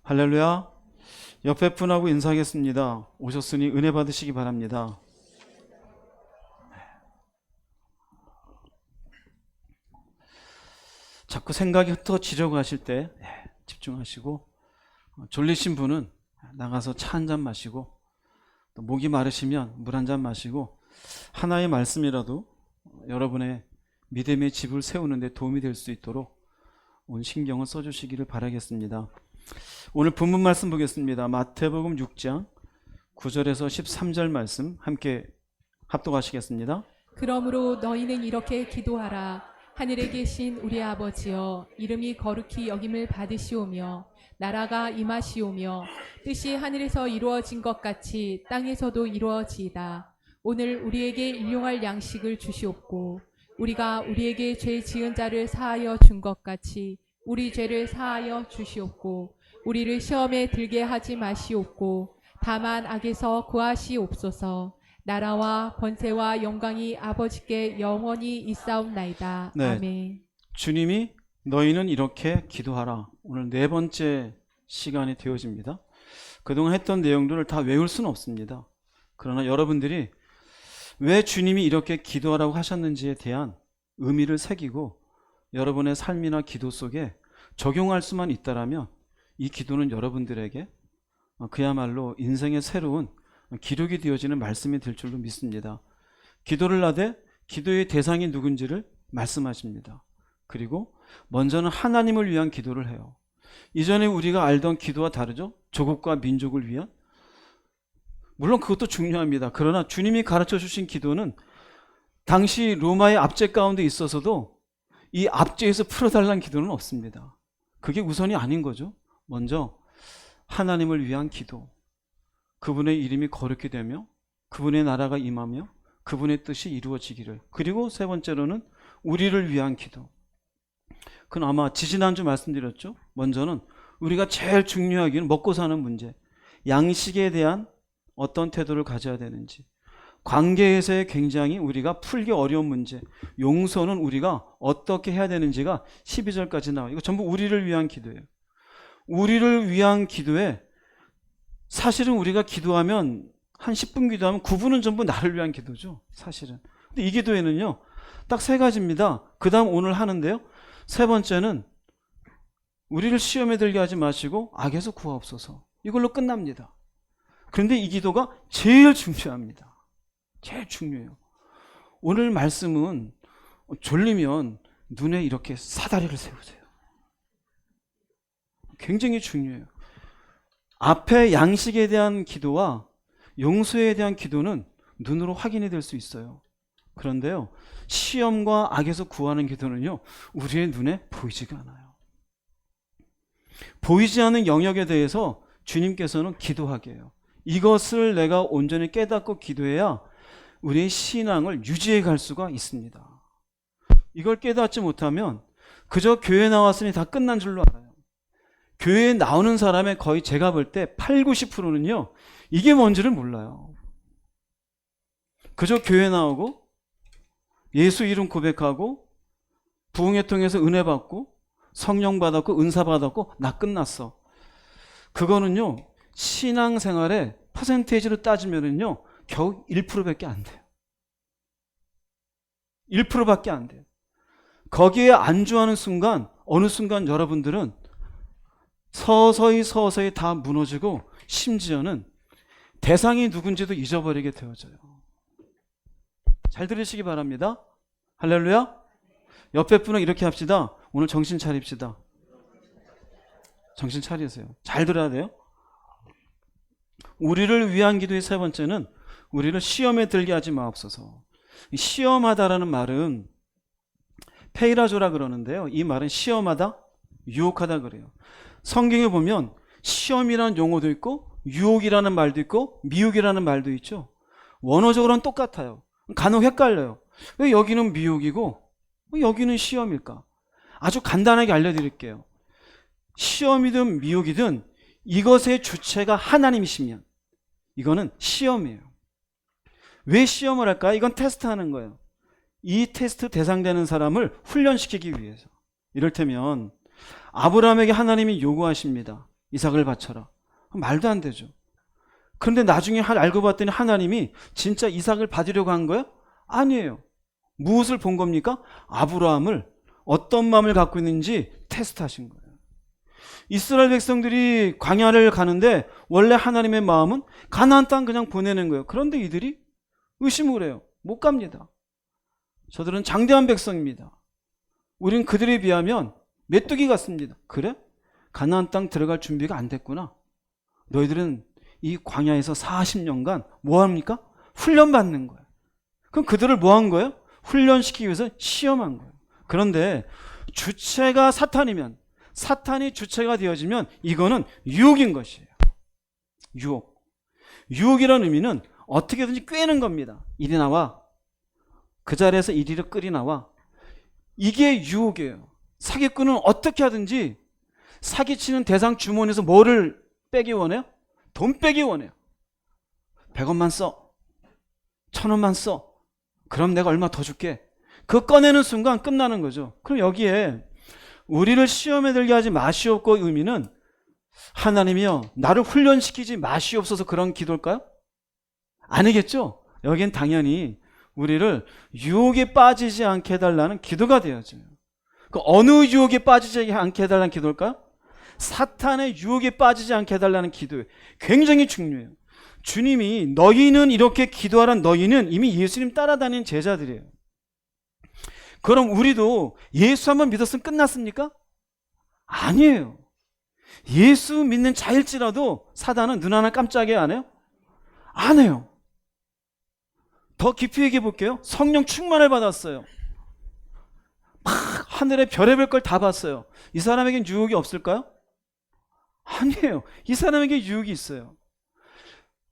할렐루야. 옆에 분하고 인사하겠습니다. 오셨으니 은혜 받으시기 바랍니다. 자꾸 생각이 흩어지려고 하실 때 집중하시고, 졸리신 분은 나가서 차 한 잔 마시고, 또 목이 마르시면 물 한 잔 마시고, 하나의 말씀이라도 여러분의 믿음의 집을 세우는 데 도움이 될 수 있도록 온 신경을 써주시기를 바라겠습니다. 오늘 본문 말씀 보겠습니다. 마태복음 6장 9절에서 13절 말씀 함께 합독하시겠습니다. 그러므로 너희는 이렇게 기도하라. 하늘에 계신 우리 아버지여, 이름이 거룩히 여김을 받으시오며 나라가 임하시오며 뜻이 하늘에서 이루어진 것 같이 땅에서도 이루어지이다. 오늘 우리에게 일용할 양식을 주시옵고 우리가 우리에게 죄 지은 자를 사하여 준 것 같이 우리 죄를 사하여 주시옵고 우리를 시험에 들게 하지 마시옵고 다만 악에서 구하시옵소서. 나라와 권세와 영광이 아버지께 영원히 있사옵나이다. 네. 아멘. 주님이 너희는 이렇게 기도하라. 오늘 네 번째 시간이 되어집니다. 그동안 했던 내용들을 다 외울 수는 없습니다. 그러나 여러분들이 왜 주님이 이렇게 기도하라고 하셨는지에 대한 의미를 새기고 여러분의 삶이나 기도 속에 적용할 수만 있다라면 이 기도는 여러분들에게 그야말로 인생의 새로운 기록이 되어지는 말씀이 될 줄로 믿습니다. 기도를 하되 기도의 대상이 누군지를 말씀하십니다. 그리고 먼저는 하나님을 위한 기도를 해요. 이전에 우리가 알던 기도와 다르죠? 조국과 민족을 위한? 물론 그것도 중요합니다. 그러나 주님이 가르쳐 주신 기도는 당시 로마의 압제 가운데 있어서도 이 압제에서 풀어달라는 기도는 없습니다. 그게 우선이 아닌 거죠. 먼저 하나님을 위한 기도, 그분의 이름이 거룩히 되며 그분의 나라가 임하며 그분의 뜻이 이루어지기를, 그리고 세 번째로는 우리를 위한 기도. 그건 아마 지지난주 말씀드렸죠. 먼저는 우리가 제일 중요하기는 먹고 사는 문제, 양식에 대한 어떤 태도를 가져야 되는지, 관계에서의 굉장히 우리가 풀기 어려운 문제, 용서는 우리가 어떻게 해야 되는지가 12절까지 나와요. 이거 전부 우리를 위한 기도예요. 우리를 위한 기도에 사실은 우리가 기도하면 한 10분 기도하면 9분은 전부 나를 위한 기도죠. 사실은. 근데 이 기도에는요, 딱 세 가지입니다. 그 다음 오늘 하는데요, 세 번째는 우리를 시험에 들게 하지 마시고 악에서 구하옵소서. 이걸로 끝납니다. 그런데 이 기도가 제일 중요합니다. 제일 중요해요. 오늘 말씀은 졸리면 눈에 이렇게 사다리를 세우세요. 굉장히 중요해요. 앞에 양식에 대한 기도와 용서에 대한 기도는 눈으로 확인이 될 수 있어요. 그런데요, 시험과 악에서 구하는 기도는요, 우리의 눈에 보이지가 않아요. 보이지 않는 영역에 대해서 주님께서는 기도하게 해요. 이것을 내가 온전히 깨닫고 기도해야 우리의 신앙을 유지해 갈 수가 있습니다. 이걸 깨닫지 못하면 그저 교회 나왔으니 다 끝난 줄로 알아요. 교회에 나오는 사람의 거의 제가 볼 때 8, 90%는요 이게 뭔지를 몰라요. 그저 교회 나오고 예수 이름 고백하고 부흥회 통해서 은혜 받고 성령 받았고 은사 받았고 나 끝났어. 그거는요 신앙생활의 퍼센테이지로 따지면은요 겨우 1%밖에 안 돼요. 1%밖에 안 돼요. 거기에 안주하는 순간, 어느 순간 여러분들은 서서히 다 무너지고 심지어는 대상이 누군지도 잊어버리게 되어져요. 잘 들으시기 바랍니다. 할렐루야. 옆에 분은 이렇게 합시다. 오늘 정신 차립시다. 정신 차리세요. 잘 들어야 돼요. 우리를 위한 기도의 세 번째는 우리를 시험에 들게 하지 마옵소서. 시험하다라는 말은 페이라조라 그러는데요, 이 말은 시험하다, 유혹하다 그래요. 성경에 보면 시험이라는 용어도 있고 유혹이라는 말도 있고 미혹이라는 말도 있죠. 원어적으로는 똑같아요. 간혹 헷갈려요. 왜 여기는 미혹이고 왜 여기는 시험일까? 아주 간단하게 알려드릴게요. 시험이든 미혹이든 이것의 주체가 하나님이시면 이거는 시험이에요. 왜 시험을 할까요? 이건 테스트하는 거예요. 이 테스트 대상되는 사람을 훈련시키기 위해서. 이를테면 아브라함에게 하나님이 요구하십니다. 이삭을 바쳐라. 말도 안 되죠. 그런데 나중에 알고 봤더니 하나님이 진짜 이삭을 받으려고 한 거예요? 아니에요. 무엇을 본 겁니까? 아브라함을 어떤 마음을 갖고 있는지 테스트하신 거예요. 이스라엘 백성들이 광야를 가는데 원래 하나님의 마음은 가나안 땅 그냥 보내는 거예요. 그런데 이들이 의심을 해요. 못 갑니다. 저들은 장대한 백성입니다. 우린 그들에 비하면 메뚜기 같습니다. 그래? 가나안 땅 들어갈 준비가 안 됐구나. 너희들은 이 광야에서 40년간 뭐 합니까? 훈련 받는 거예요. 그럼 그들을 뭐 한 거예요? 훈련시키기 위해서 시험한 거예요. 그런데 주체가 사탄이면, 사탄이 주체가 되어지면 이거는 유혹인 것이에요. 유혹. 유혹이라는 의미는 어떻게든지 꿰는 겁니다. 이리 나와. 그 자리에서 이리로 끌이 나와. 이게 유혹이에요. 사기꾼은 어떻게 하든지 사기치는 대상 주머니에서 뭐를 빼기 원해요? 돈 빼기 원해요. 100원만 써. 1000원만 써. 그럼 내가 얼마 더 줄게. 그거 꺼내는 순간 끝나는 거죠. 그럼 여기에 우리를 시험에 들게 하지 마시옵고 의미는 하나님이여 나를 훈련시키지 마시옵소서 그런 기도일까요? 아니겠죠. 여긴 당연히 우리를 유혹에 빠지지 않게 해달라는 기도가 되어져요. 그 어느 유혹에 빠지지 않게 해달라는 기도일까요? 사탄의 유혹에 빠지지 않게 해달라는 기도예요. 굉장히 중요해요. 주님이 너희는 이렇게 기도하란 너희는 이미 예수님 따라다니는 제자들이에요. 그럼 우리도 예수 한번 믿었으면 끝났습니까? 아니에요. 예수 믿는 자일지라도 사단은 눈 하나 깜짝이 안 해요? 안 해요. 더 깊이 얘기해 볼게요. 성령 충만을 받았어요. 막 하늘의 별의별 걸 다 봤어요. 이 사람에겐 유혹이 없을까요? 아니에요. 이 사람에게 유혹이 있어요.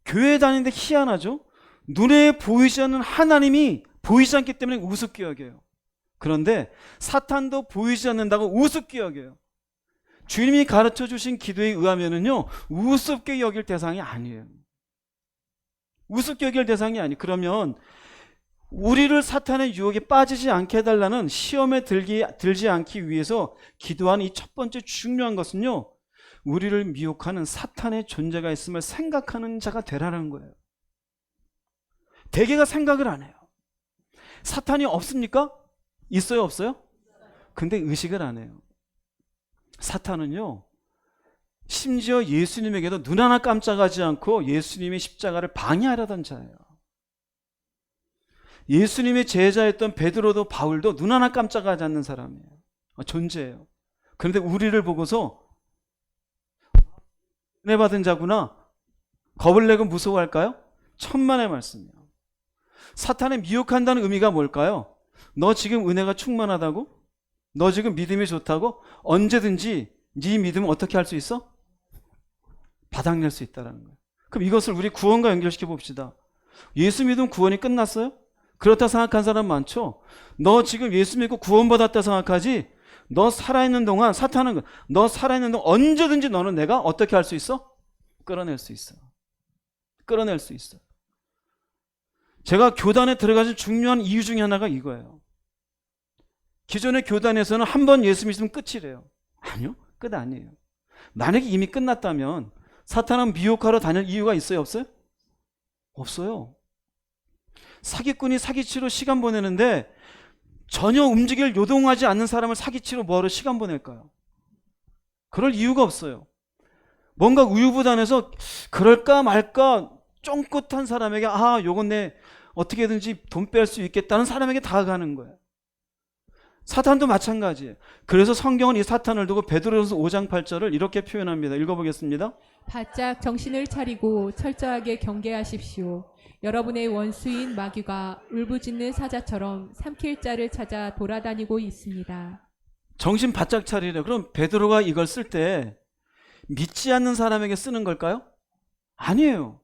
교회 다니는데 희한하죠? 눈에 보이지 않는 하나님이 보이지 않기 때문에 우습게 여겨요. 그런데 사탄도 보이지 않는다고 우습게 여겨요. 주님이 가르쳐 주신 기도에 의하면은요, 우습게 여길 대상이 아니에요. 우습게 여길 대상이 아니에요. 그러면 우리를 사탄의 유혹에 빠지지 않게 해달라는 시험에 들지 않기 위해서 기도하는 이 첫 번째 중요한 것은요, 우리를 미혹하는 사탄의 존재가 있음을 생각하는 자가 되라는 거예요. 대개가 생각을 안 해요. 사탄이 없습니까? 있어요, 없어요? 근데 의식을 안 해요. 사탄은요, 심지어 예수님에게도 눈 하나 깜짝하지 않고 예수님의 십자가를 방해하려던 자예요. 예수님의 제자였던 베드로도 바울도 눈 하나 깜짝하지 않는 사람이에요. 존재예요. 그런데 우리를 보고서 은혜 받은 자구나, 겁을 내고 무서워할까요? 천만의 말씀이에요. 사탄을 미혹한다는 의미가 뭘까요? 너 지금 은혜가 충만하다고? 너 지금 믿음이 좋다고? 언제든지 네 믿음을 어떻게 할 수 있어? 바닥낼 수 있다는 거예요. 그럼 이것을 우리 구원과 연결시켜 봅시다. 예수 믿으면 구원이 끝났어요? 그렇다 생각한 사람 많죠? 너 지금 예수 믿고 구원받았다 생각하지? 너 살아있는 동안 사탄은 너 살아있는 동안 언제든지 너는 내가 어떻게 할 수 있어? 끌어낼 수 있어. 끌어낼 수 있어. 제가 교단에 들어가신 중요한 이유 중에 하나가 이거예요. 기존의 교단에서는 한 번 예수 믿으면 끝이래요. 아니요, 끝 아니에요. 만약에 이미 끝났다면 사탄은 미혹하러 다닐 이유가 있어요, 없어요? 없어요. 사기꾼이 사기치러 시간 보내는데 전혀 움직일 요동하지 않는 사람을 사기치러 뭐하러 시간 보낼까요? 그럴 이유가 없어요. 뭔가 우유부단해서 그럴까 말까 쫑긋한 사람에게 요건 내 어떻게든지 돈 뺄 수 있겠다는 사람에게 다가가는 거예요. 사탄도 마찬가지예요. 그래서 성경은 이 사탄을 두고 베드로전서 5장 8절을 이렇게 표현합니다. 읽어보겠습니다. 바짝 정신을 차리고 철저하게 경계하십시오. 여러분의 원수인 마귀가 울부짖는 사자처럼 삼킬 자를 찾아 돌아다니고 있습니다. 정신 바짝 차리래. 그럼 베드로가 이걸 쓸 때 믿지 않는 사람에게 쓰는 걸까요? 아니에요.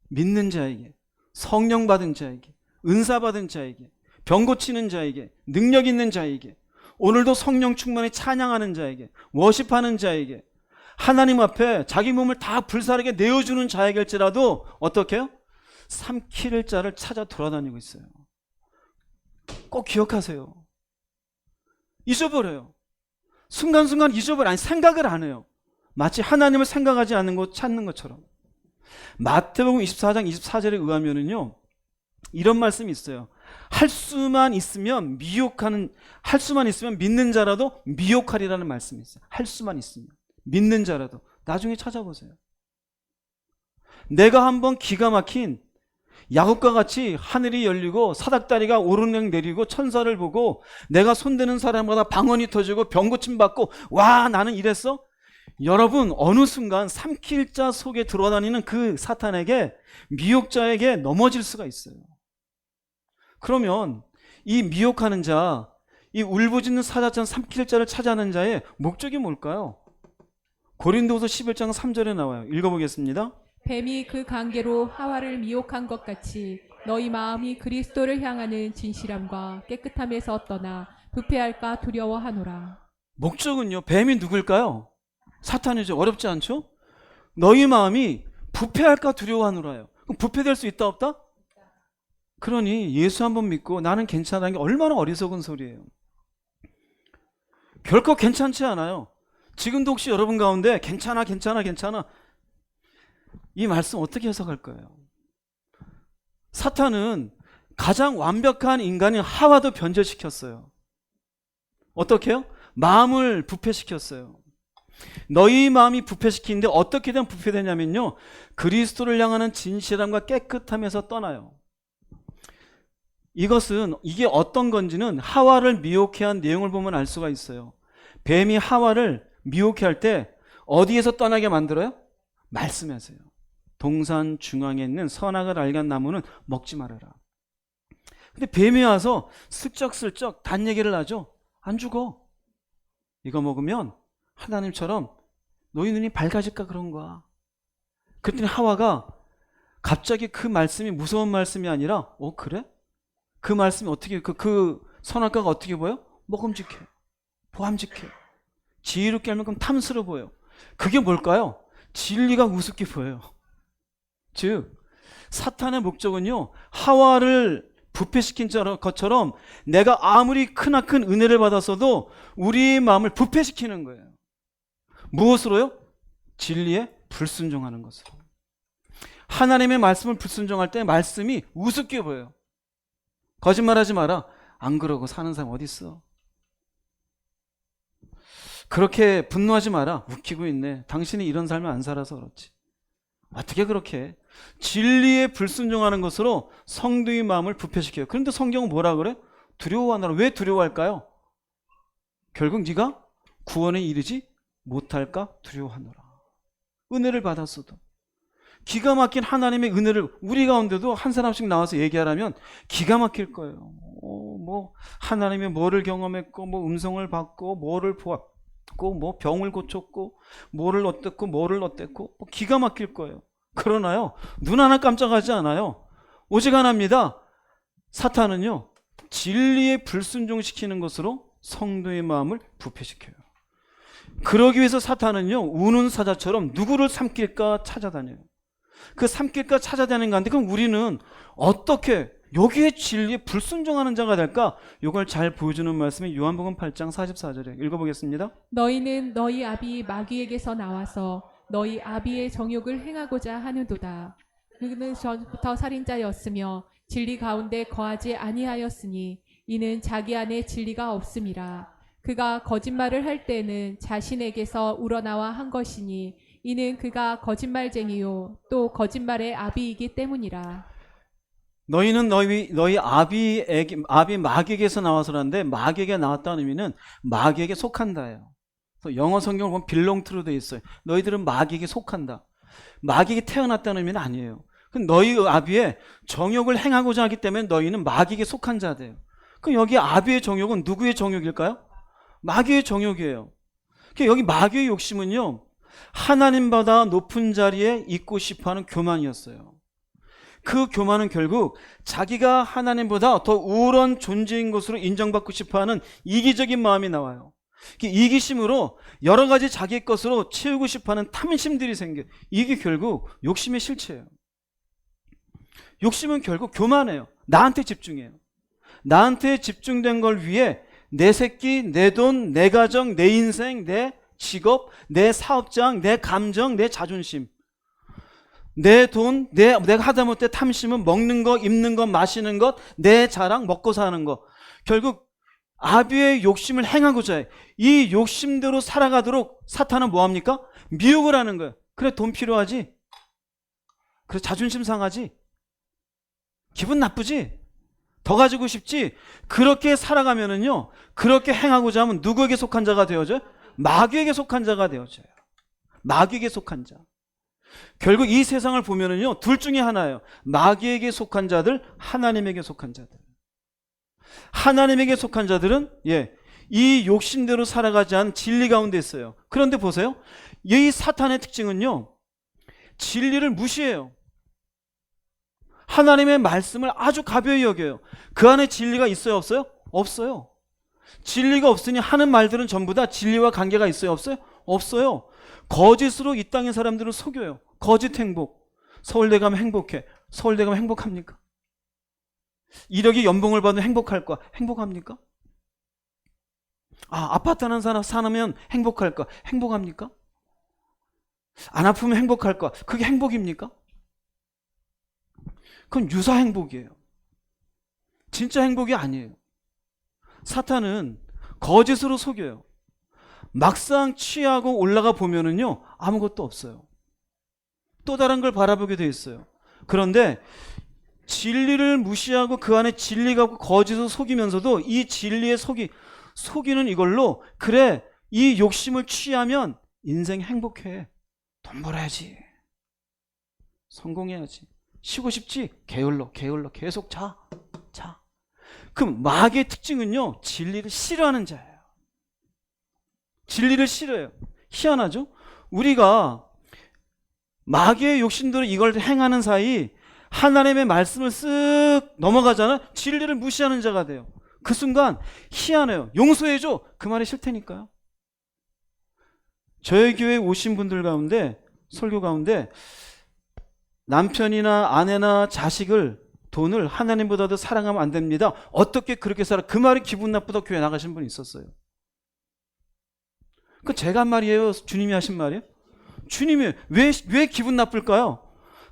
믿는 자에게, 성령 받은 자에게, 은사 받은 자에게, 병 고치는 자에게, 능력 있는 자에게, 오늘도 성령 충만히 찬양하는 자에게, 워십하는 자에게, 하나님 앞에 자기 몸을 다 불사르게 내어주는 자에게일지라도 어떻게 해요? 삼킬 자를 찾아 돌아다니고 있어요. 꼭 기억하세요. 잊어버려요. 순간순간 잊어버려요. 아니, 생각을 안 해요. 마치 하나님을 생각하지 않는 것, 찾는 것처럼. 마태복음 24장 24절에 의하면은요, 이런 말씀이 있어요. 할 수만 있으면 믿는 자라도 미혹하리라는 말씀이 있어요. 할 수만 있으면. 믿는 자라도. 나중에 찾아보세요. 내가 한번 기가 막힌 야곱과 같이 하늘이 열리고 사닥다리가 오르락 내리고 천사를 보고 내가 손대는 사람마다 방언이 터지고 병고침 받고 와 나는 이랬어? 여러분 어느 순간 삼킬 자 속에 들어다니는 그 사탄에게 미혹자에게 넘어질 수가 있어요. 그러면 이 미혹하는 자, 이 울부짖는 사자처럼 삼킬 자를 찾아하는 자의 목적이 뭘까요? 고린도후서 11장 3절에 나와요. 읽어보겠습니다. 뱀이 그 관계로 하와를 미혹한 것 같이 너희 마음이 그리스도를 향하는 진실함과 깨끗함에서 떠나 부패할까 두려워하노라. 목적은요, 뱀이 누굴까요? 사탄이죠. 어렵지 않죠? 너희 마음이 부패할까 두려워하노라요. 그럼 부패될 수 있다 없다? 그러니 예수 한번 믿고 나는 괜찮다는 게 얼마나 어리석은 소리예요. 결코 괜찮지 않아요. 지금도 혹시 여러분 가운데 괜찮아 이 말씀 어떻게 해석할 거예요? 사탄은 가장 완벽한 인간인 하와도 변절시켰어요. 어떻게 해요? 마음을 부패시켰어요. 너희 마음이 부패시키는데 어떻게 되면 부패되냐면요, 그리스도를 향하는 진실함과 깨끗함에서 떠나요. 이게 어떤 건지는 하와를 미혹해 한 내용을 보면 알 수가 있어요. 뱀이 하와를 미혹해 할 때 어디에서 떠나게 만들어요? 말씀에서요. 동산 중앙에 있는 선악을 알게 한 나무는 먹지 말아라. 근데 뱀이 와서 슬쩍슬쩍 단 얘기를 하죠. 안 죽어. 이거 먹으면 하나님처럼 너희 눈이 밝아질까 그런 거야. 그랬더니 하와가 갑자기 그 말씀이 무서운 말씀이 아니라 그래? 그 말씀이 어떻게 그 선악과가 어떻게 보여? 먹음직해. 보암직해. 지혜롭게 할 만큼 탐스러워 보여. 그게 뭘까요? 진리가 우습게 보여요. 즉 사탄의 목적은요, 하와를 부패시킨 것처럼 내가 아무리 크나큰 은혜를 받았어도 우리의 마음을 부패시키는 거예요. 무엇으로요? 진리에 불순종하는 것으로. 하나님의 말씀을 불순종할 때 말씀이 우습게 보여요. 거짓말하지 마라. 안 그러고 사는 사람 어디 있어? 그렇게 분노하지 마라. 웃기고 있네. 당신이 이런 삶을 안 살아서 그렇지. 어떻게 그렇게 진리에 불순종하는 것으로 성도의 마음을 부패시켜요. 그런데 성경은 뭐라 그래? 두려워하노라. 왜 두려워할까요? 결국 네가 구원에 이르지 못할까 두려워하노라. 은혜를 받았어도, 기가 막힌 하나님의 은혜를 우리 가운데도 한 사람씩 나와서 얘기하라면 기가 막힐 거예요. 하나님의 뭐를 경험했고, 음성을 받고, 뭐를 보았고, 병을 고쳤고, 뭐를 어땠고, 기가 막힐 거예요. 그러나요, 눈 하나 깜짝하지 않아요. 오직 하나입니다. 사탄은요, 진리에 불순종시키는 것으로 성도의 마음을 부패시켜요. 그러기 위해서 사탄은요, 우는 사자처럼 누구를 삼킬까 찾아다녀요. 그 삼킬까 찾아다니는 건데, 그럼 우리는 어떻게 여기에 진리에 불순종하는 자가 될까? 이걸 잘 보여주는 말씀이 요한복음 8장 44절에 읽어보겠습니다. 너희는 너희 아비 마귀에게서 나와서 너희 아비의 정욕을 행하고자 하는도다. 그는 전부터 살인자였으며 진리 가운데 거하지 아니하였으니 이는 자기 안에 진리가 없음이라. 그가 거짓말을 할 때는 자신에게서 우러나와 한 것이니 이는 그가 거짓말쟁이요 또 거짓말의 아비이기 때문이라. 너희는 너희 아비 마귀에게서 나와서라는데, 마귀에게 나왔다는 의미는 마귀에게 속한다예요. 그래서 영어 성경을 보면 belong to로 되어 있어요. 너희들은 마귀에게 속한다. 마귀에게 태어났다는 의미는 아니에요. 너희 아비의 정욕을 행하고자 하기 때문에 너희는 마귀에게 속한 자들이에요. 그럼 여기 아비의 정욕은 누구의 정욕일까요? 마귀의 정욕이에요. 여기 마귀의 욕심은요, 하나님보다 높은 자리에 있고 싶어하는 교만이었어요. 그 교만은 결국 자기가 하나님보다 더 우월한 존재인 것으로 인정받고 싶어하는 이기적인 마음이 나와요. 이기심으로 여러 가지 자기 것으로 채우고 싶어하는 탐심들이 생겨요. 이게 결국 욕심의 실체예요. 욕심은 결국 교만해요. 나한테 집중해요. 나한테 집중된 걸 위해 내 새끼, 내 돈, 내 가정, 내 인생, 내 직업, 내 사업장, 내 감정, 내 자존심, 내 돈, 내가 하다못해 탐심은 먹는 것, 입는 것, 마시는 것, 내 자랑, 먹고 사는 것. 결국 아비의 욕심을 행하고자 해. 이 욕심대로 살아가도록 사탄은 뭐합니까? 미혹을 하는 거예요. 그래, 돈 필요하지? 그래, 자존심 상하지? 기분 나쁘지? 더 가지고 싶지? 그렇게 살아가면은요, 그렇게 행하고자 하면 누구에게 속한 자가 되어져요? 마귀에게 속한 자가 되어져요. 마귀에게 속한 자. 결국 이 세상을 보면은요, 둘 중에 하나예요. 마귀에게 속한 자들, 하나님에게 속한 자들. 하나님에게 속한 자들은 이 욕심대로 살아가지 않은 진리 가운데 있어요. 그런데 보세요. 이 사탄의 특징은요, 진리를 무시해요. 하나님의 말씀을 아주 가벼이 여겨요. 그 안에 진리가 있어요, 없어요? 없어요. 진리가 없으니 하는 말들은 전부 다 진리와 관계가 있어요, 없어요? 없어요. 거짓으로 이 땅의 사람들을 속여요. 거짓 행복. 서울대 가면 행복해. 서울대 가면 행복합니까? 1억의 연봉을 받으면 행복할까? 행복합니까? 아파트 하나 사면 행복할까? 행복합니까? 안 아프면 행복할까? 그게 행복입니까? 그건 유사 행복이에요. 진짜 행복이 아니에요. 사탄은 거짓으로 속여요. 막상 취하고 올라가 보면은요, 아무것도 없어요. 또 다른 걸 바라보게 돼 있어요. 그런데 진리를 무시하고 그 안에 진리가 없고 거짓으로 속이면서도 이 진리에 속이는 이걸로, 그래, 이 욕심을 취하면 인생 행복해. 돈 벌어야지. 성공해야지. 쉬고 싶지? 게을러 계속 자. 그럼 마귀의 특징은요, 진리를 싫어하는 자예요. 진리를 싫어해요. 희한하죠? 우리가 마귀의 욕심대로 이걸 행하는 사이 하나님의 말씀을 쓱 넘어가잖아. 진리를 무시하는 자가 돼요. 그 순간 희한해요. 용서해줘. 그 말이 싫다니까요. 저희 교회에 오신 분들 가운데, 설교 가운데 남편이나 아내나 자식을, 돈을 하나님보다도 사랑하면 안 됩니다. 어떻게 그렇게 살아? 그 말이 기분 나쁘다 교회 나가신 분이 있었어요. 그 제가 한 말이에요? 주님이 하신 말이에요? 주님이 왜 기분 나쁠까요?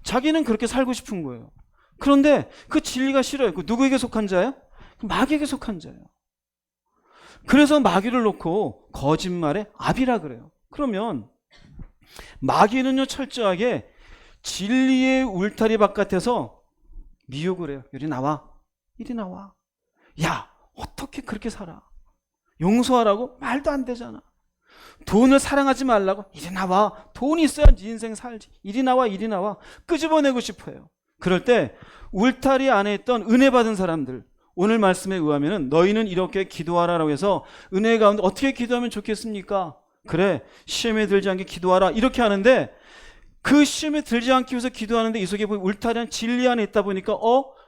자기는 그렇게 살고 싶은 거예요. 그런데 그 진리가 싫어요. 그 누구에게 속한 자예요? 마귀에게 속한 자예요. 그래서 마귀를 놓고 거짓말의 아비라 그래요. 그러면 마귀는요, 철저하게 진리의 울타리 바깥에서 미혹을 해요. 이리 나와. 야, 어떻게 그렇게 살아? 용서하라고? 말도 안 되잖아. 돈을 사랑하지 말라고? 이리 나와. 돈이 있어야지 인생 살지. 이리 나와. 끄집어내고 싶어요. 그럴 때 울타리 안에 있던 은혜 받은 사람들, 오늘 말씀에 의하면 너희는 이렇게 기도하라라고 해서 은혜 가운데 어떻게 기도하면 좋겠습니까? 그래, 시험에 들지 않게 기도하라 이렇게 하는데, 그 시험에 들지 않기 위해서 기도하는데 이 속에 보면 울타리 안 진리 안에 있다 보니까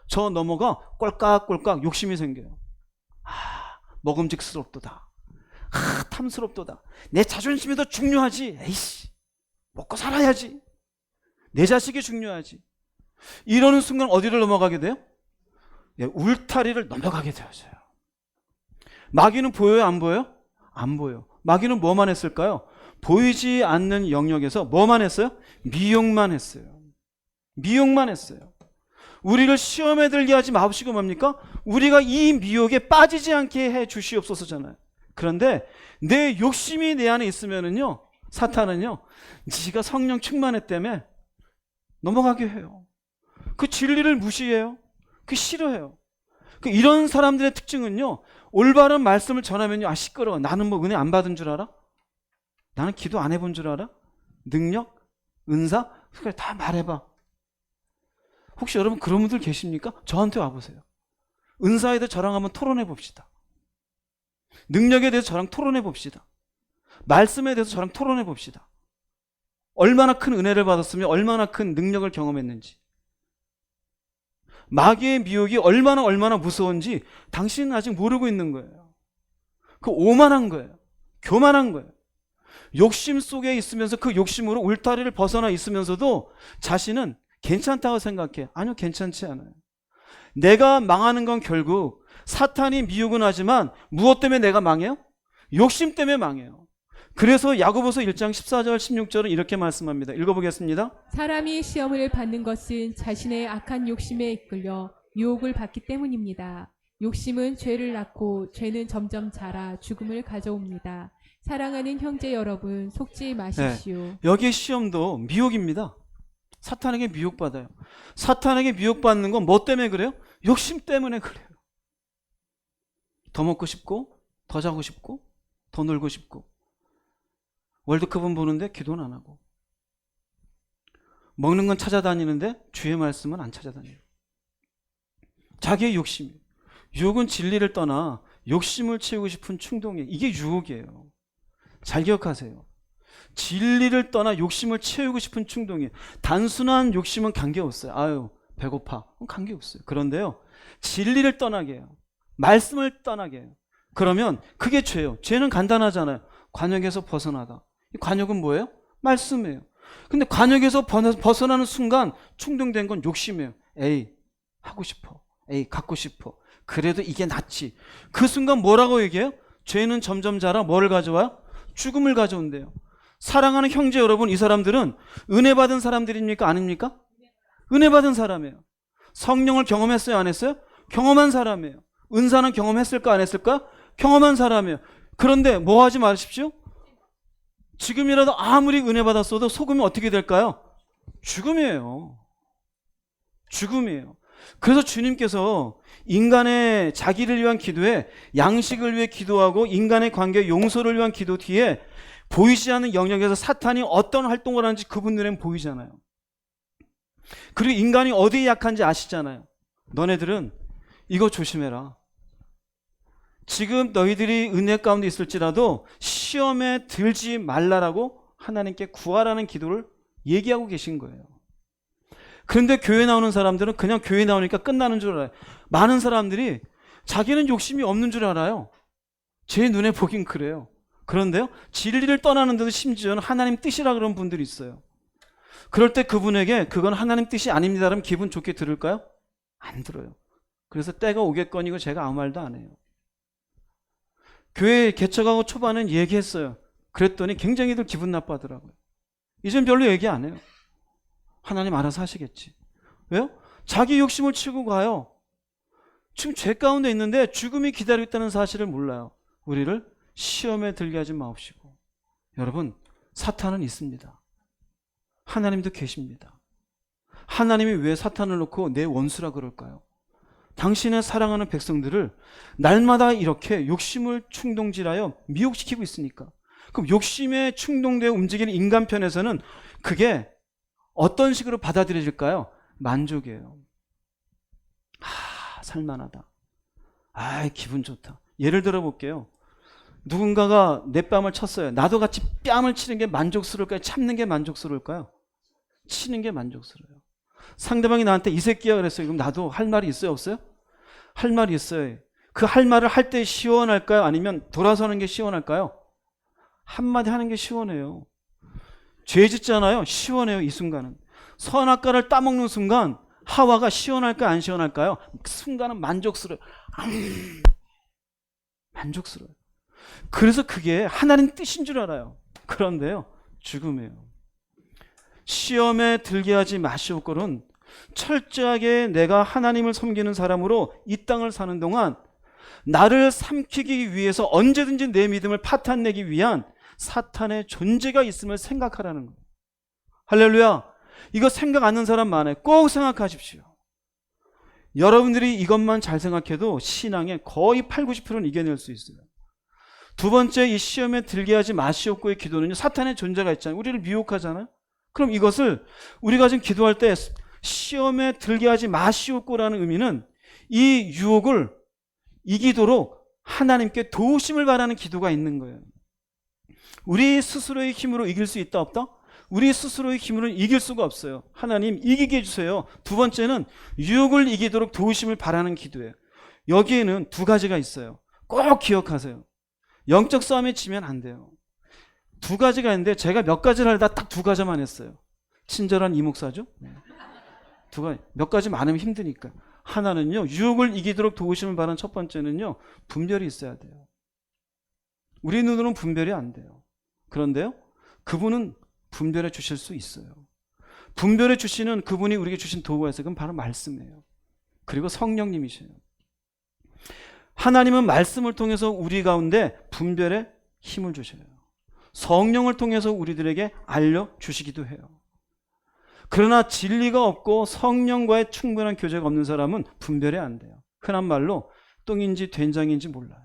저 넘어가 꼴깍꼴깍 욕심이 생겨요. 먹음직스럽도다. 탐스럽도다. 내 자존심이 더 중요하지. 에이씨, 먹고 살아야지. 내 자식이 중요하지. 이러는 순간 어디를 넘어가게 돼요? 울타리를 넘어가게 되어져요. 마귀는 보여요, 안 보여요? 안 보여. 마귀는 뭐만 했을까요? 보이지 않는 영역에서 뭐만 했어요? 미혹만 했어요. 우리를 시험에 들게 하지 마시고 뭡니까? 우리가 이 미혹에 빠지지 않게 해 주시옵소서잖아요. 그런데 내 욕심이 내 안에 있으면은요, 사탄은요, 네가 성령 충만했다며 넘어가게 해요. 그 진리를 무시해요. 그 싫어해요. 이런 사람들의 특징은요, 올바른 말씀을 전하면요, 시끄러워. 나는 뭐 은혜 안 받은 줄 알아? 나는 기도 안 해본 줄 알아? 능력? 은사? 그래, 다 말해봐. 혹시 여러분 그런 분들 계십니까? 저한테 와보세요. 은사에 대해 저랑 한번 토론해 봅시다. 능력에 대해서 저랑 토론해 봅시다. 말씀에 대해서 저랑 토론해 봅시다. 얼마나 큰 은혜를 받았으며 얼마나 큰 능력을 경험했는지, 마귀의 미혹이 얼마나 무서운지 당신은 아직 모르고 있는 거예요. 그 오만한 거예요. 교만한 거예요. 욕심 속에 있으면서 그 욕심으로 울타리를 벗어나 있으면서도 자신은 괜찮다고 생각해. 아니요, 괜찮지 않아요. 내가 망하는 건 결국 사탄이 미혹은 하지만 무엇 때문에 내가 망해요? 욕심 때문에 망해요. 그래서 야고보서 1장 14절 16절은 이렇게 말씀합니다. 읽어보겠습니다. 사람이 시험을 받는 것은 자신의 악한 욕심에 이끌려 유혹을 받기 때문입니다. 욕심은 죄를 낳고 죄는 점점 자라 죽음을 가져옵니다. 사랑하는 형제 여러분, 속지 마십시오. 여기에 시험도 미혹입니다. 사탄에게 미혹받아요. 사탄에게 미혹받는 건 뭐 때문에 그래요? 욕심 때문에 그래요. 더 먹고 싶고, 더 자고 싶고, 더 놀고 싶고. 월드컵은 보는데 기도는 안 하고. 먹는 건 찾아다니는데 주의 말씀은 안 찾아다녀요. 자기의 욕심이에요. 유혹은 진리를 떠나 욕심을 채우고 싶은 충동이에요. 이게 유혹이에요. 잘 기억하세요. 진리를 떠나 욕심을 채우고 싶은 충동이에요. 단순한 욕심은 관계없어요. 아유 배고파. 관계없어요. 그런데요, 진리를 떠나게 해요. 말씀을 떠나게 해요. 그러면 그게 죄예요. 죄는 간단하잖아요. 관역에서 벗어나다. 이 관역은 뭐예요? 말씀이에요. 근데 관역에서 벗어나는 순간 충동된 건 욕심이에요. 에이 하고 싶어. 에이 갖고 싶어. 그래도 이게 낫지. 그 순간 뭐라고 얘기해요? 죄는 점점 자라 뭐를 가져와요? 죽음을 가져온대요. 사랑하는 형제 여러분, 이 사람들은 은혜 받은 사람들입니까? 아닙니까? 은혜 받은 사람이에요. 성령을 경험했어요? 안 했어요? 경험한 사람이에요. 은사는 경험했을까? 안 했을까? 경험한 사람이에요. 그런데 뭐 하지 마십시오. 지금이라도 아무리 은혜 받았어도 속으면 어떻게 될까요? 죽음이에요. 죽음이에요. 그래서 주님께서 인간의 자기를 위한 기도에 양식을 위해 기도하고 인간의 관계 용서를 위한 기도 뒤에 보이지 않는 영역에서 사탄이 어떤 활동을 하는지 그분 눈에는 보이잖아요. 그리고 인간이 어디에 약한지 아시잖아요. 너네들은 이거 조심해라. 지금 너희들이 은혜 가운데 있을지라도 시험에 들지 말라라고 하나님께 구하라는 기도를 얘기하고 계신 거예요. 그런데 교회 나오는 사람들은 그냥 교회 나오니까 끝나는 줄 알아요. 많은 사람들이 자기는 욕심이 없는 줄 알아요. 제 눈에 보긴 그래요. 그런데요, 진리를 떠나는데도 심지어는 하나님 뜻이라 그런 분들이 있어요. 그럴 때 그분에게 그건 하나님 뜻이 아닙니다 그러면 기분 좋게 들을까요? 안 들어요. 그래서 때가 오겠거니고 제가 아무 말도 안 해요. 교회 개척하고 초반엔 얘기했어요. 그랬더니 굉장히들 기분 나빠하더라고요. 이젠 별로 얘기 안 해요. 하나님 알아서 하시겠지. 왜요? 자기 욕심을 치고 가요. 지금 죄 가운데 있는데 죽음이 기다리고 있다는 사실을 몰라요. 우리를 시험에 들게 하지 마옵시고. 여러분, 사탄은 있습니다. 하나님도 계십니다. 하나님이 왜 사탄을 놓고 내 원수라 그럴까요? 당신의 사랑하는 백성들을 날마다 이렇게 욕심을 충동질하여 미혹시키고 있으니까. 그럼 욕심에 충동되어 움직이는 인간 편에서는 그게 어떤 식으로 받아들여질까요? 만족이에요. 살만하다. 기분 좋다. 예를 들어 볼게요. 누군가가 내 뺨을 쳤어요. 나도 같이 뺨을 치는 게 만족스러울까요? 참는 게 만족스러울까요? 치는 게 만족스러워요. 상대방이 나한테 이 새끼야 그랬어요. 그럼 나도 할 말이 있어요? 없어요? 할 말이 있어요. 그 할 말을 할 때 시원할까요? 아니면 돌아서는 게 시원할까요? 한마디 하는 게 시원해요. 죄 짓잖아요. 시원해요. 이 순간은. 선악과를 따먹는 순간 하와가 시원할까요? 안 시원할까요? 그 순간은 만족스러워요. 만족스러워요. 그래서 그게 하나님 뜻인 줄 알아요. 그런데요, 죽음이에요. 시험에 들게 하지 마시옵고는 철저하게 내가 하나님을 섬기는 사람으로 이 땅을 사는 동안 나를 삼키기 위해서 언제든지 내 믿음을 파탄내기 위한 사탄의 존재가 있음을 생각하라는 거예요. 할렐루야. 이거 생각 안 하는 사람 많아요. 꼭 생각하십시오. 여러분들이 이것만 잘 생각해도 신앙의 거의 8, 90%는 이겨낼 수 있어요. 두 번째, 이 시험에 들게 하지 마시옵고의 기도는요, 사탄의 존재가 있잖아요. 우리를 미혹하잖아요. 그럼 이것을 우리가 지금 기도할 때 시험에 들게 하지 마시옵고라는 의미는 이 유혹을 이기도록 하나님께 도우심을 바라는 기도가 있는 거예요. 우리 스스로의 힘으로 이길 수 있다 없다? 우리 스스로의 힘으로는 이길 수가 없어요. 하나님 이기게 해주세요. 두 번째는 유혹을 이기도록 도우심을 바라는 기도예요. 여기에는 두 가지가 있어요. 꼭 기억하세요. 영적 싸움에 지면 안 돼요. 두 가지가 있는데 제가 몇 가지를 하다 딱 두 가지만 했어요. 친절한 이목사죠. 두 가지. 몇 가지 많으면 힘드니까. 하나는요, 유혹을 이기도록 도우심을 바라는 첫 번째는요, 분별이 있어야 돼요. 우리 눈으로는 분별이 안 돼요. 그런데요, 그분은 분별해 주실 수 있어요. 분별해 주시는 그분이 우리에게 주신 도구가 있어요. 그건 바로 말씀이에요. 그리고 성령님이셔요. 하나님은 말씀을 통해서 우리 가운데 분별에 힘을 주셔요. 성령을 통해서 우리들에게 알려주시기도 해요. 그러나 진리가 없고 성령과의 충분한 교제가 없는 사람은 분별이 안 돼요. 흔한 말로 똥인지 된장인지 몰라요.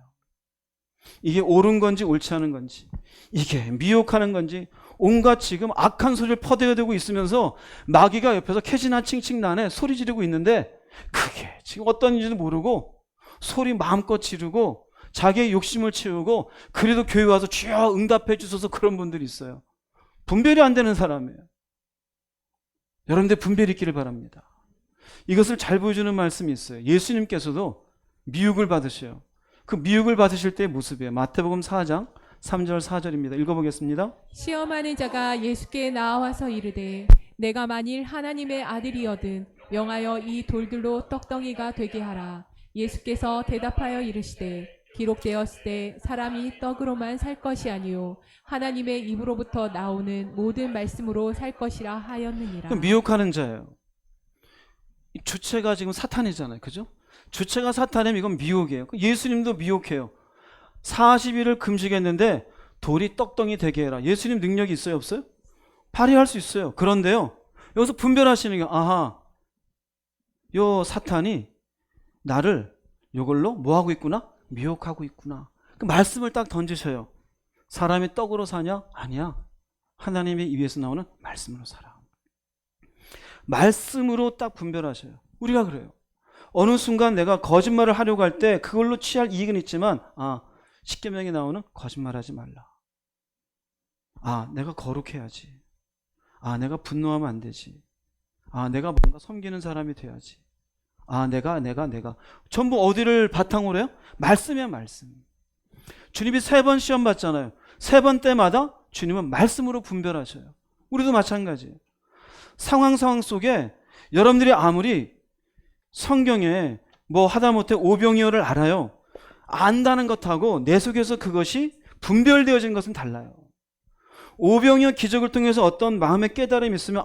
이게 옳은 건지 옳지 않은 건지, 이게 미혹하는 건지, 온갖 지금 악한 소리를 퍼대어대고 있으면서 마귀가 옆에서 캐시나 칭칭 나네 소리 지르고 있는데 그게 지금 어떤 일인지도 모르고 소리 마음껏 지르고 자기의 욕심을 채우고, 그래도 교회 와서 주여 응답해 주셔서 그런 분들이 있어요. 분별이 안 되는 사람이에요. 여러분들 분별이 있기를 바랍니다. 이것을 잘 보여주는 말씀이 있어요. 예수님께서도 미혹을 받으셔요. 그 미혹을 받으실 때의 모습이에요. 마태복음 4장 3절 4절입니다. 읽어보겠습니다. 시험하는 자가 예수께 나와서 이르되 내가 만일 하나님의 아들이거든 명하여 이 돌들로 떡덩이가 되게 하라. 예수께서 대답하여 이르시되 기록되었을 때 사람이 떡으로만 살 것이 아니요 하나님의 입으로부터 나오는 모든 말씀으로 살 것이라 하였느니라. 미혹하는 자예요. 주체가 지금 사탄이잖아요. 그죠? 주체가 사탄이면 이건 미혹이에요. 예수님도 미혹해요. 40일을 금식했는데 돌이 떡덩이 되게 해라. 예수님 능력이 있어요, 없어요? 발휘할 수 있어요. 그런데요, 여기서 분별하시는 게, 아하, 요 사탄이 나를 요걸로 뭐 하고 있구나? 미혹하고 있구나. 그 말씀을 딱 던지셔요. 사람이 떡으로 사냐? 아니야. 하나님의 입에서 나오는 말씀으로 살아. 말씀으로 딱 분별하셔요. 우리가 그래요. 어느 순간 내가 거짓말을 하려고 할 때 그걸로 취할 이익은 있지만, 십계명에 나오는 거짓말하지 말라. 내가 거룩해야지. 내가 분노하면 안 되지. 내가 뭔가 섬기는 사람이 돼야지. 내가 전부 어디를 바탕으로 해요? 말씀이야, 말씀. 주님이 3번 시험 받잖아요. 3번 때마다 주님은 말씀으로 분별하셔요. 우리도 마찬가지예요. 상황 속에 여러분들이 아무리 성경에 뭐 하다못해 오병이어를 알아요. 안다는 것하고 내 속에서 그것이 분별되어진 것은 달라요. 오병이어 기적을 통해서 어떤 마음의 깨달음이 있으면,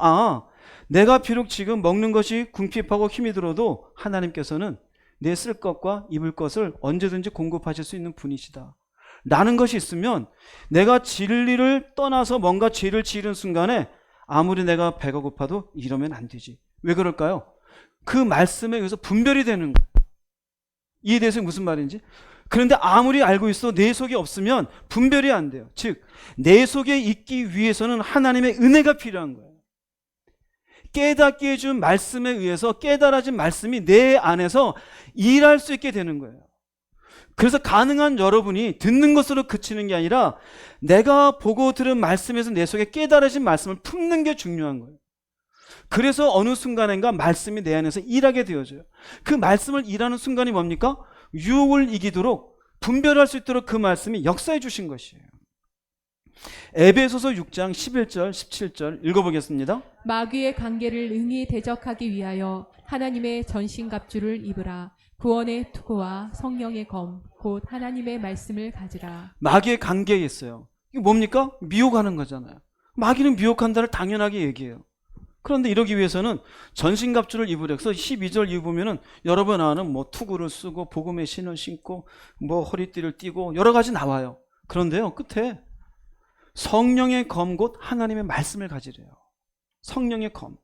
내가 비록 지금 먹는 것이 궁핍하고 힘이 들어도 하나님께서는 내 쓸 것과 입을 것을 언제든지 공급하실 수 있는 분이시다 라는 것이 있으면, 내가 진리를 떠나서 뭔가 죄를 지은 순간에 아무리 내가 배가 고파도 이러면 안 되지. 왜 그럴까요? 그 말씀에 의해서 분별이 되는 거예요. 이해돼서 무슨 말인지? 그런데 아무리 알고 있어 내 속에 없으면 분별이 안 돼요. 즉, 내 속에 있기 위해서는 하나님의 은혜가 필요한 거예요. 깨닫게 해준 말씀에 의해서 깨달아진 말씀이 내 안에서 일할 수 있게 되는 거예요. 그래서 가능한 여러분이 듣는 것으로 그치는 게 아니라 내가 보고 들은 말씀에서 내 속에 깨달아진 말씀을 품는 게 중요한 거예요. 그래서 어느 순간인가 말씀이 내 안에서 일하게 되어져요. 그 말씀을 일하는 순간이 뭡니까? 유혹을 이기도록 분별할 수 있도록 그 말씀이 역사해 주신 것이에요. 에베소서 6장 11절 17절 읽어보겠습니다. 마귀의 관계를 응히 대적하기 위하여 하나님의 전신갑주를 입으라. 구원의 투구와 성령의 검 곧 하나님의 말씀을 가지라. 마귀의 관계에 있어요. 이게 뭡니까? 미혹하는 거잖아요. 마귀는 미혹한다를 당연하게 얘기해요. 그런데 이러기 위해서는 전신갑주를 입으려. 그래서 12절 이후 보면은 여러분 아는 뭐 투구를 쓰고 복음의 신을 신고 뭐 허리띠를 띠고 여러 가지 나와요. 그런데요, 끝에 성령의 검 곧 하나님의 말씀을 가지래요. 성령의 검.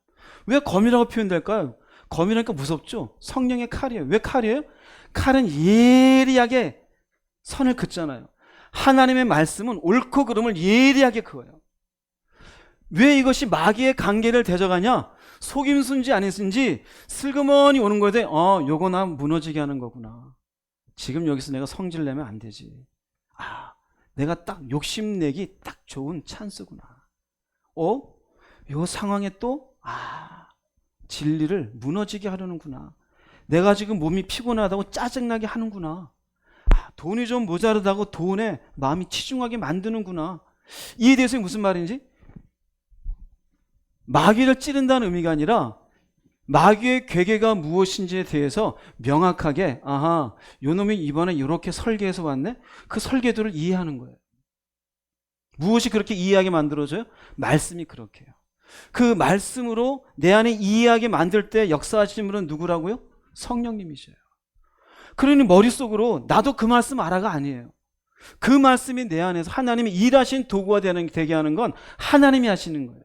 왜 검이라고 표현될까요? 검이라니까 무섭죠? 성령의 칼이에요. 왜 칼이에요? 칼은 예리하게 선을 긋잖아요. 하나님의 말씀은 옳고 그름을 예리하게 그어요. 왜 이것이 마귀의 관계를 대적하냐? 속임수인지 아닌지 슬그머니 오는 거에 요거 나 무너지게 하는 거구나. 지금 여기서 내가 성질 내면 안 되지. 내가 딱 욕심내기 딱 좋은 찬스구나. 요 상황에 또 진리를 무너지게 하려는구나. 내가 지금 몸이 피곤하다고 짜증나게 하는구나. 돈이 좀 모자르다고 돈에 마음이 치중하게 만드는구나. 이에 대해서 무슨 말인지? 마귀를 찌른다는 의미가 아니라 마귀의 괴계가 무엇인지에 대해서 명확하게 요 놈이 이번에 이렇게 설계해서 왔네? 그 설계도를 이해하는 거예요. 무엇이 그렇게 이해하게 만들어줘요? 말씀이 그렇게 해요. 그 말씀으로 내 안에 이해하게 만들 때 역사하시는 분은 누구라고요? 성령님이셔요. 그러니 머릿속으로 나도 그 말씀 알아가 아니에요. 그 말씀이 내 안에서 하나님이 일하신 도구가 되게 하는 건 하나님이 하시는 거예요.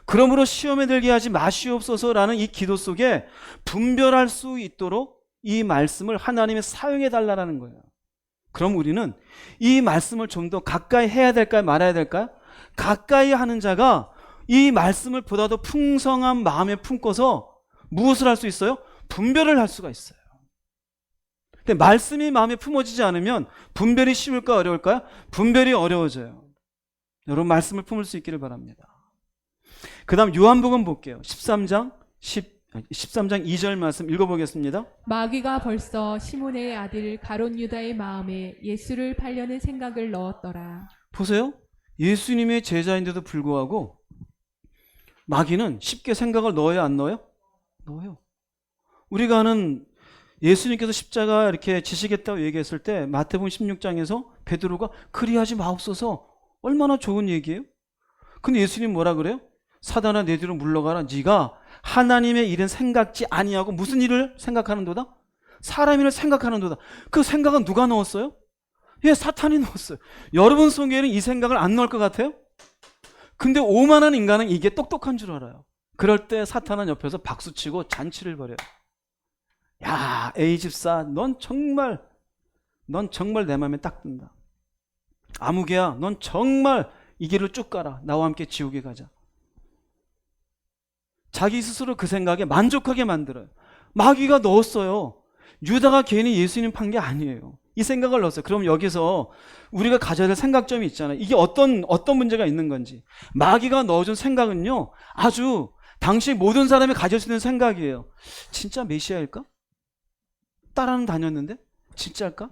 그러므로 시험에 들게 하지 마시옵소서라는 이 기도 속에 분별할 수 있도록 이 말씀을 하나님이 사용해 달라는 거예요. 그럼 우리는 이 말씀을 좀 더 가까이 해야 될까요? 말아야 될까요? 가까이 하는 자가 이 말씀을 보다 더 풍성한 마음에 품고서 무엇을 할 수 있어요? 분별을 할 수가 있어요. 근데 말씀이 마음에 품어지지 않으면 분별이 쉬울까 어려울까요? 분별이 어려워져요. 여러분 말씀을 품을 수 있기를 바랍니다. 그 다음 요한복음 볼게요. 13장 2절 말씀 읽어보겠습니다. 마귀가 벌써 시몬의 아들 가롯 유다의 마음에 예수를 팔려는 생각을 넣었더라. 보세요. 예수님의 제자인데도 불구하고 마귀는 쉽게 생각을 넣어요, 안 넣어요? 넣어요. 우리가 아는 예수님께서 십자가 이렇게 지시겠다고 얘기했을 때 마태복음 16장에서 베드로가 그리하지 마옵소서, 얼마나 좋은 얘기예요? 근데 예수님 뭐라 그래요? 사단아 내 뒤로 물러가라. 네가 하나님의 일은 생각지 아니하고 무슨 일을 생각하는도다? 사람 일을 생각하는도다. 그 생각은 누가 넣었어요? 예, 사탄이 넣었어요. 여러분 속에는 이 생각을 안 넣을 것 같아요? 근데 오만한 인간은 이게 똑똑한 줄 알아요. 그럴 때 사탄은 옆에서 박수치고 잔치를 벌여요. 야, A 집사, 넌 정말 내 마음에 딱 든다. 아무개야, 넌 정말 이 길을 쭉 가라. 나와 함께 지옥에 가자. 자기 스스로 그 생각에 만족하게 만들어요. 마귀가 넣었어요. 유다가 괜히 예수님 판 게 아니에요. 이 생각을 넣었어요. 그럼 여기서 우리가 가져야 될 생각점이 있잖아요. 이게 어떤 문제가 있는 건지. 마귀가 넣어준 생각은요, 아주 당시 모든 사람이 가질 수 있는 생각이에요. 진짜 메시아일까? 따라는 다녔는데 진짜일까?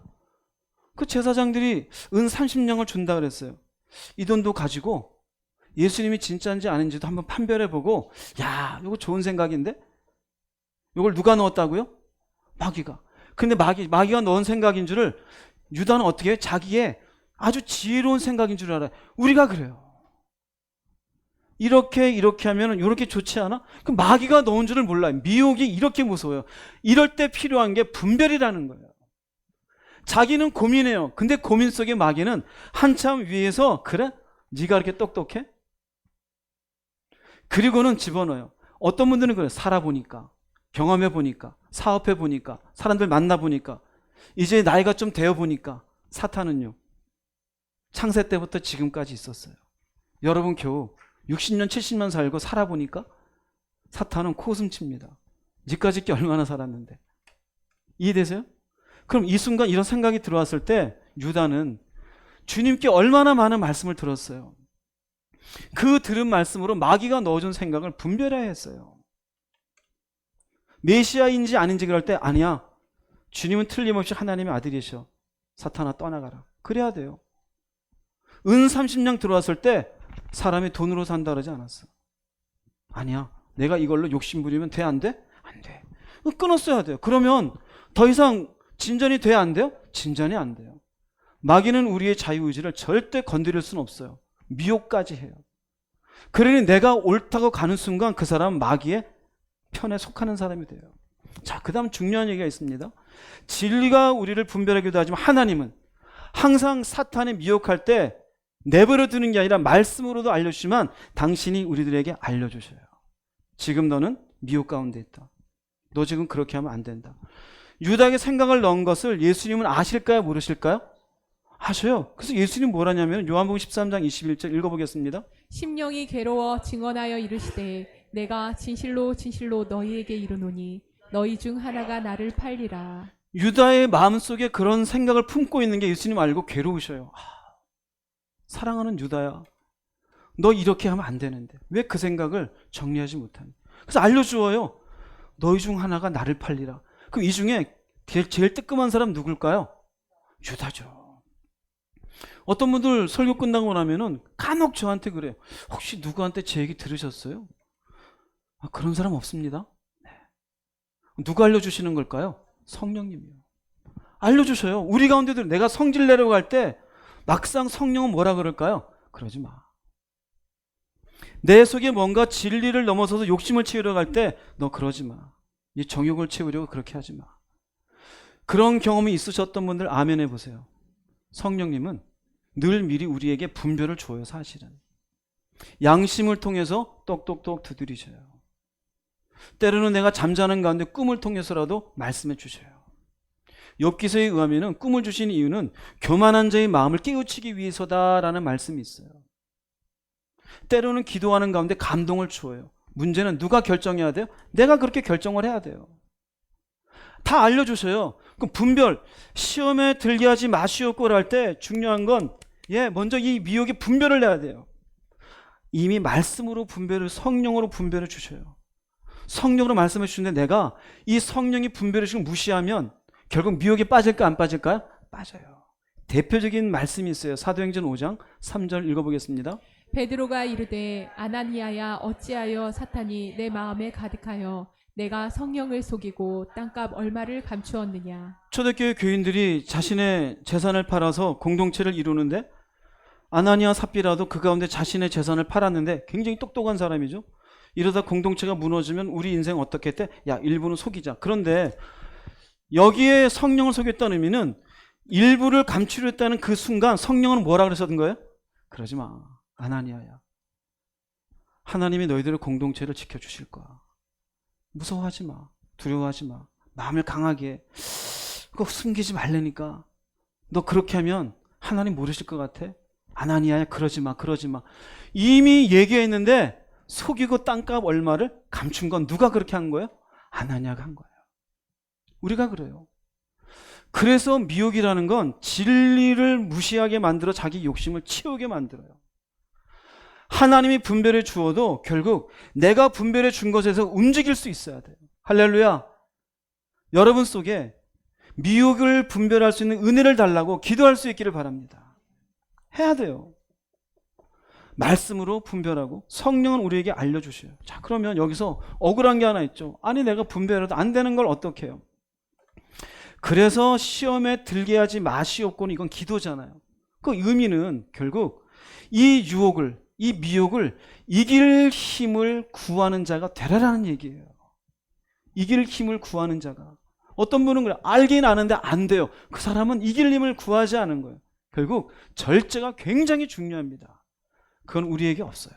그 제사장들이 은 30냥을 준다 그랬어요. 이 돈도 가지고 예수님이 진짜인지 아닌지도 한번 판별해보고, 야, 이거 좋은 생각인데? 이걸 누가 넣었다고요? 마귀가. 근데 마귀가 넣은 생각인 줄을 유다는 어떻게 해요? 자기의 아주 지혜로운 생각인 줄 알아요. 우리가 그래요. 이렇게 하면 이렇게 좋지 않아? 그럼 마귀가 넣은 줄을 몰라요. 미혹이 이렇게 무서워요. 이럴 때 필요한 게 분별이라는 거예요. 자기는 고민해요. 근데 고민 속에 마귀는 한참 위에서, 그래? 네가 이렇게 똑똑해? 그리고는 집어넣어요. 어떤 분들은 그래요. 살아보니까, 경험해보니까, 사업해보니까, 사람들 만나보니까, 이제 나이가 좀 되어보니까. 사탄은요, 창세 때부터 지금까지 있었어요. 여러분 겨우 60년 70년 살고 살아보니까 사탄은 코웃음칩니다. 니까짓 게 얼마나 살았는데. 이해되세요? 그럼 이 순간 이런 생각이 들어왔을 때 유다는 주님께 얼마나 많은 말씀을 들었어요. 그 들은 말씀으로 마귀가 넣어준 생각을 분별해야 했어요. 메시아인지 아닌지 그럴 때, 아니야, 주님은 틀림없이 하나님의 아들이셔, 사탄아 떠나가라. 그래야 돼요. 은 30냥 들어왔을 때 사람이 돈으로 산다 그러지 않았어. 아니야, 내가 이걸로 욕심 부리면 돼? 안 돼? 안 돼. 끊었어야 돼요. 그러면 더 이상 진전이 돼? 안 돼요? 진전이 안 돼요. 마귀는 우리의 자유의지를 절대 건드릴 수는 없어요. 미혹까지 해요. 그러니 내가 옳다고 가는 순간 그 사람은 마귀의 편에 속하는 사람이 돼요. 자, 그 다음 중요한 얘기가 있습니다. 진리가 우리를 분별하기도 하지만 하나님은 항상 사탄이 미혹할 때 내버려 두는 게 아니라 말씀으로도 알려주지만 당신이 우리들에게 알려주셔요. 지금 너는 미혹 가운데 있다. 너 지금 그렇게 하면 안 된다. 유다에게 생각을 넣은 것을 예수님은 아실까요? 모르실까요? 아셔요. 그래서 예수님 뭐라냐면 요한복음 13장 21절 읽어보겠습니다. 심령이 괴로워 증언하여 이르시되 내가 진실로 진실로 너희에게 이르노니 너희 중 하나가 나를 팔리라. 유다의 마음속에 그런 생각을 품고 있는 게 예수님 알고 괴로우셔요. 사랑하는 유다야, 너 이렇게 하면 안 되는데 왜 그 생각을 정리하지 못하니? 그래서 알려주어요. 너희 중 하나가 나를 팔리라. 그럼 이 중에 제일 뜨끔한 사람 누굴까요? 유다죠. 어떤 분들 설교 끝나고 나면은 간혹 저한테 그래요. 혹시 누구한테 제 얘기 들으셨어요? 그런 사람 없습니다. 네. 누가 알려주시는 걸까요? 성령님이요. 알려주셔요. 우리 가운데도 내가 성질 내려고 할 때 막상 성령은 뭐라 그럴까요? 그러지 마. 내 속에 뭔가 진리를 넘어서서 욕심을 채우려 갈 때 너 그러지 마. 이 정욕을 채우려고 그렇게 하지 마. 그런 경험이 있으셨던 분들 아멘 해보세요. 성령님은 늘 미리 우리에게 분별을 줘요. 사실은 양심을 통해서 똑똑똑 두드리셔요. 때로는 내가 잠자는 가운데 꿈을 통해서라도 말씀해 주셔요. 욥기서에 의하면 꿈을 주신 이유는 교만한 자의 마음을 깨우치기 위해서다라는 말씀이 있어요. 때로는 기도하는 가운데 감동을 주어요. 문제는 누가 결정해야 돼요? 내가 그렇게 결정을 해야 돼요. 다 알려주셔요. 그럼 분별, 시험에 들게 하지 마시옵고를 할 때 중요한 건 먼저 이 미혹의 분별을 내야 돼요. 이미 말씀으로 분별을, 성령으로 분별을 주셔요. 성령으로 말씀해 주시는데 내가 이 성령이 분별해 주시고 무시하면 결국 미혹에 빠질까 안 빠질까요? 빠져요. 대표적인 말씀이 있어요. 사도행전 5장 3절 읽어보겠습니다. 베드로가 이르되 아나니아야 어찌하여 사탄이 내 마음에 가득하여 내가 성령을 속이고 땅값 얼마를 감추었느냐. 초대교회 교인들이 자신의 재산을 팔아서 공동체를 이루는데 아나니아 삽비라도 그 가운데 자신의 재산을 팔았는데 굉장히 똑똑한 사람이죠. 이러다 공동체가 무너지면 우리 인생 어떻게 했대? 야, 일부는 속이자. 그런데 여기에 성령을 속였다는 의미는 일부를 감추려 했다는 그 순간 성령은 뭐라 그러셨던 거예요? 그러지 마. 아나니아야. 하나님이 너희들의 공동체를 지켜주실 거야. 무서워하지 마. 두려워하지 마. 마음을 강하게 해. 그거 숨기지 말라니까. 너 그렇게 하면 하나님 모르실 것 같아? 아나니아야 그러지 마. 그러지 마. 이미 얘기했는데 속이고 땅값 얼마를 감춘 건 누가 그렇게 한 거예요? 아나니아가 한 거예요. 우리가 그래요. 그래서 미혹이라는 건 진리를 무시하게 만들어 자기 욕심을 채우게 만들어요. 하나님이 분별해 주어도 결국 내가 분별해 준 것에서 움직일 수 있어야 돼요. 할렐루야. 여러분 속에 미혹을 분별할 수 있는 은혜를 달라고 기도할 수 있기를 바랍니다. 해야 돼요. 말씀으로 분별하고 성령은 우리에게 알려주셔요. 자, 그러면 여기서 억울한 게 하나 있죠. 아니 내가 분별해도 안 되는 걸 어떻게 해요? 그래서 시험에 들게 하지 마시옵고는 이건 기도잖아요. 그 의미는 결국 이 유혹을, 이 미혹을 이길 힘을 구하는 자가 되라라는 얘기예요. 이길 힘을 구하는 자가. 어떤 분은 그래, 알긴 아는데 안 돼요. 그 사람은 이길 힘을 구하지 않은 거예요. 결국 절제가 굉장히 중요합니다. 그건 우리에게 없어요.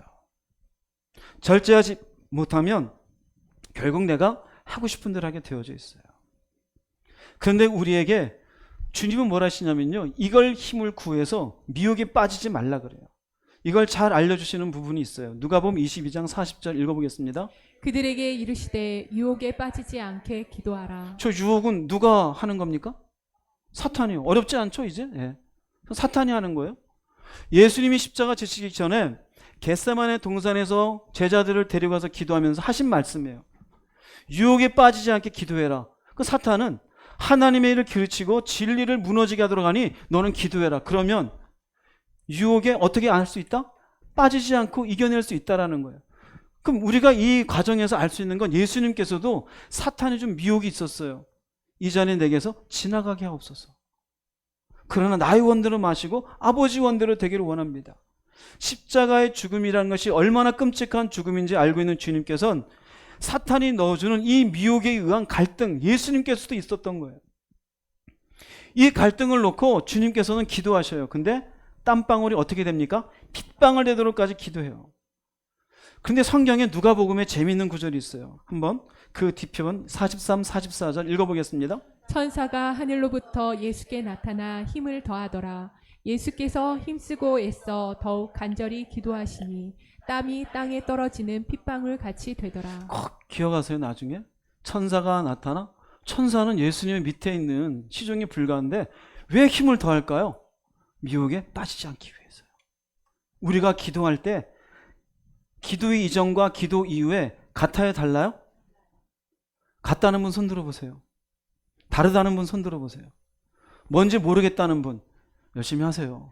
절제하지 못하면 결국 내가 하고 싶은 대로 하게 되어져 있어요. 그런데 우리에게 주님은 뭐라 하시냐면요, 이걸 힘을 구해서 미혹에 빠지지 말라 그래요. 이걸 잘 알려주시는 부분이 있어요. 누가복음 22장 40절 읽어보겠습니다. 그들에게 이르시되 유혹에 빠지지 않게 기도하라. 저 유혹은 누가 하는 겁니까? 사탄이요. 어렵지 않죠 이제? 예. 사탄이 하는 거예요. 예수님이 십자가 지시기 전에 겟세마네 동산에서 제자들을 데려가서 기도하면서 하신 말씀이에요. 유혹에 빠지지 않게 기도해라. 그 사탄은 하나님의 일을 가르치고 진리를 무너지게 하도록 하니 너는 기도해라. 그러면 유혹에 어떻게 할 수 있다? 빠지지 않고 이겨낼 수 있다라는 거예요. 그럼 우리가 이 과정에서 알 수 있는 건 예수님께서도 사탄이 좀 미혹이 있었어요. 이 잔이 내게서 지나가게 하옵소서. 그러나 나의 원대로 마시고 아버지 원대로 되기를 원합니다. 십자가의 죽음이라는 것이 얼마나 끔찍한 죽음인지 알고 있는 주님께서는 사탄이 넣어주는 이 미혹에 의한 갈등, 예수님께서도 있었던 거예요. 이 갈등을 놓고 주님께서는 기도하셔요. 근데 땀방울이 어떻게 됩니까? 핏방울 되도록까지 기도해요. 근데 성경에 누가복음에 재미있는 구절이 있어요. 한번 그 뒤편 43, 44절 읽어보겠습니다. 천사가 하늘로부터 예수께 나타나 힘을 더하더라. 예수께서 힘쓰고 애써 더욱 간절히 기도하시니 땀이 땅에 떨어지는 핏방울 같이 되더라. 꼭 기억하세요. 나중에 천사가 나타나, 천사는 예수님의 밑에 있는 시종에 불과한데 왜 힘을 더할까요? 미혹에 빠지지 않기 위해서요. 우리가 기도할 때 기도의 이전과 기도 이후에 같아요, 달라요? 같다는 분 손 들어보세요. 다르다는 분 손 들어보세요. 뭔지 모르겠다는 분 열심히 하세요.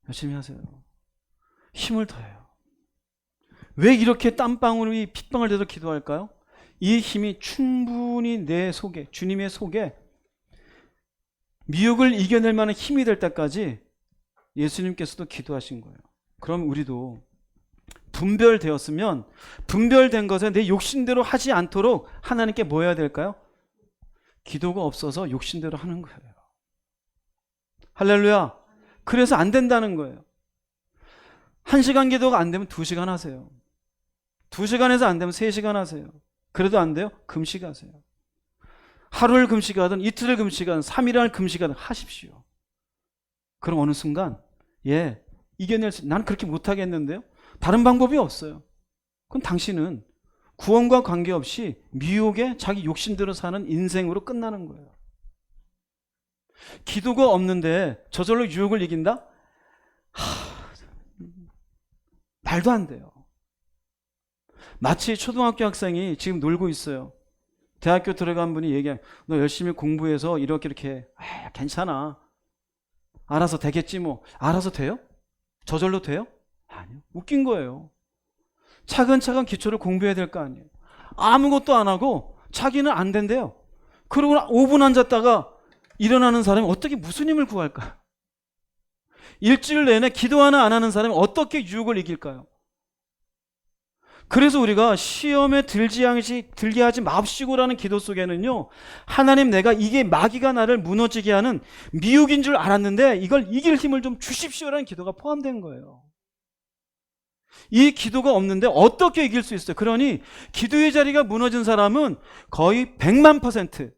열심히 하세요. 힘을 더해요. 왜 이렇게 땀방울이 핏방울 되도록 기도할까요? 이 힘이 충분히 내 속에, 주님의 속에 미혹을 이겨낼 만한 힘이 될 때까지 예수님께서도 기도하신 거예요. 그럼 우리도 분별되었으면 분별된 것에 내 욕심대로 하지 않도록 하나님께 뭐 해야 될까요? 기도가 없어서 욕심대로 하는 거예요. 할렐루야. 그래서 안 된다는 거예요. 1시간 기도가 안 되면 2시간 하세요. 2시간에서 안 되면 3시간 하세요. 그래도 안 돼요? 금식하세요. 하루를 금식하든 이틀을 금식하든 3일을 금식하든 하십시오. 그럼 어느 순간 이겨낼 수, 나는 그렇게 못하겠는데요? 다른 방법이 없어요. 그럼 당신은 구원과 관계없이 미혹에 자기 욕심대로 사는 인생으로 끝나는 거예요. 기도가 없는데 저절로 유혹을 이긴다? 말도 안 돼요. 마치 초등학교 학생이 지금 놀고 있어요. 대학교 들어간 분이 얘기해요. 너 열심히 공부해서 이렇게 괜찮아. 알아서 되겠지 뭐. 알아서 돼요? 저절로 돼요? 아니요. 웃긴 거예요. 차근차근 기초를 공부해야 될 거 아니에요. 아무것도 안 하고 자기는 안 된대요. 그러고 5분 앉았다가 일어나는 사람이 어떻게 무슨 힘을 구할까요? 일주일 내내 기도 하나 안 하는 사람이 어떻게 유혹을 이길까요? 그래서 우리가 시험에 들게 하지 마옵시고라는 기도 속에는요, 하나님, 내가 이게 마귀가 나를 무너지게 하는 미혹인 줄 알았는데 이걸 이길 힘을 좀 주십시오라는 기도가 포함된 거예요. 이 기도가 없는데 어떻게 이길 수 있어요? 그러니 기도의 자리가 무너진 사람은 거의 100만%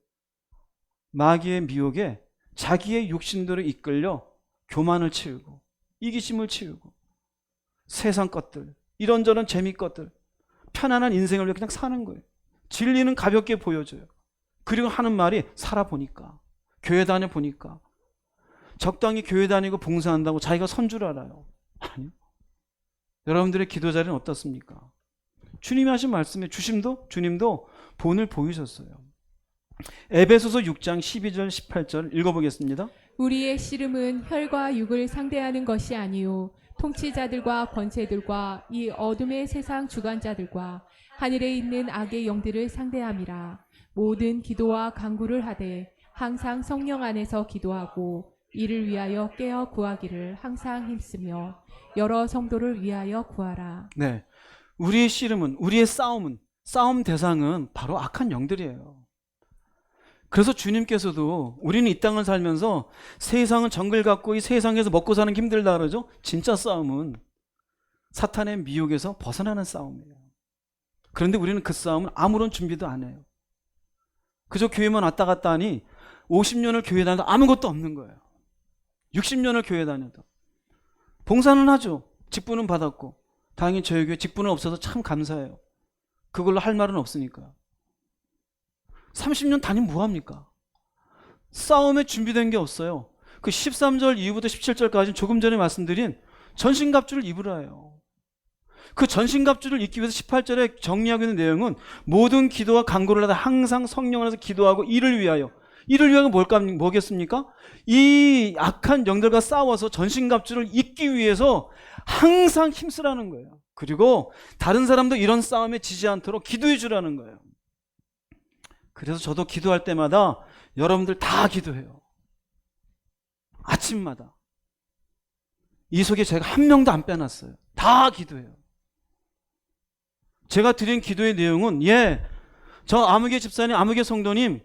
마귀의 미혹에 자기의 욕심대로 이끌려 교만을 채우고 이기심을 채우고 세상 것들, 이런저런 재미 것들, 편안한 인생을 위해 그냥 사는 거예요. 진리는 가볍게 보여줘요. 그리고 하는 말이 살아보니까, 교회 다녀보니까, 적당히 교회 다니고 봉사한다고 자기가 선 줄 알아요. 아니요. 여러분들의 기도 자리는 어떻습니까? 주님이 하신 말씀에 주님도 본을 보이셨어요. 에베소서 6장 12절 18절 읽어보겠습니다. 우리의 씨름은 혈과 육을 상대하는 것이 아니요 통치자들과 권세들과 이 어둠의 세상 주관자들과 하늘에 있는 악의 영들을 상대함이라. 모든 기도와 간구를 하되 항상 성령 안에서 기도하고 이를 위하여 깨어 구하기를 항상 힘쓰며 여러 성도를 위하여 구하라. 네, 우리의 씨름은, 우리의 싸움 대상은 바로 악한 영들이에요. 그래서 주님께서도 우리는 이 땅을 살면서 세상은 정글 같고 이 세상에서 먹고 사는 게 힘들다 그러죠. 진짜 싸움은 사탄의 미혹에서 벗어나는 싸움이에요. 그런데 우리는 그 싸움은 아무런 준비도 안 해요. 그저 교회만 왔다 갔다 하니 50년을 교회 다녀도 아무것도 없는 거예요. 60년을 교회 다녀도. 봉사는 하죠. 직분은 받았고. 다행히 저희 교회 직분은 없어서 참 감사해요. 그걸로 할 말은 없으니까. 30년 다니면 뭐합니까? 싸움에 준비된 게 없어요. 그 13절 이후부터 17절까지는 조금 전에 말씀드린 전신갑주를 입으라 해요. 그 전신갑주를 입기 위해서 18절에 정리하고 있는 내용은 모든 기도와 간구를 하다 항상 성령 안에서 기도하고 이를 위하여 뭐겠습니까? 이 악한 영들과 싸워서 전신갑주를 입기 위해서 항상 힘쓰라는 거예요. 그리고 다른 사람도 이런 싸움에 지지 않도록 기도해 주라는 거예요. 그래서 저도 기도할 때마다 여러분들 다 기도해요. 아침마다. 이 속에 제가 한 명도 안 빼놨어요. 다 기도해요. 제가 드린 기도의 내용은 저 아무개 집사님, 아무개 성도님,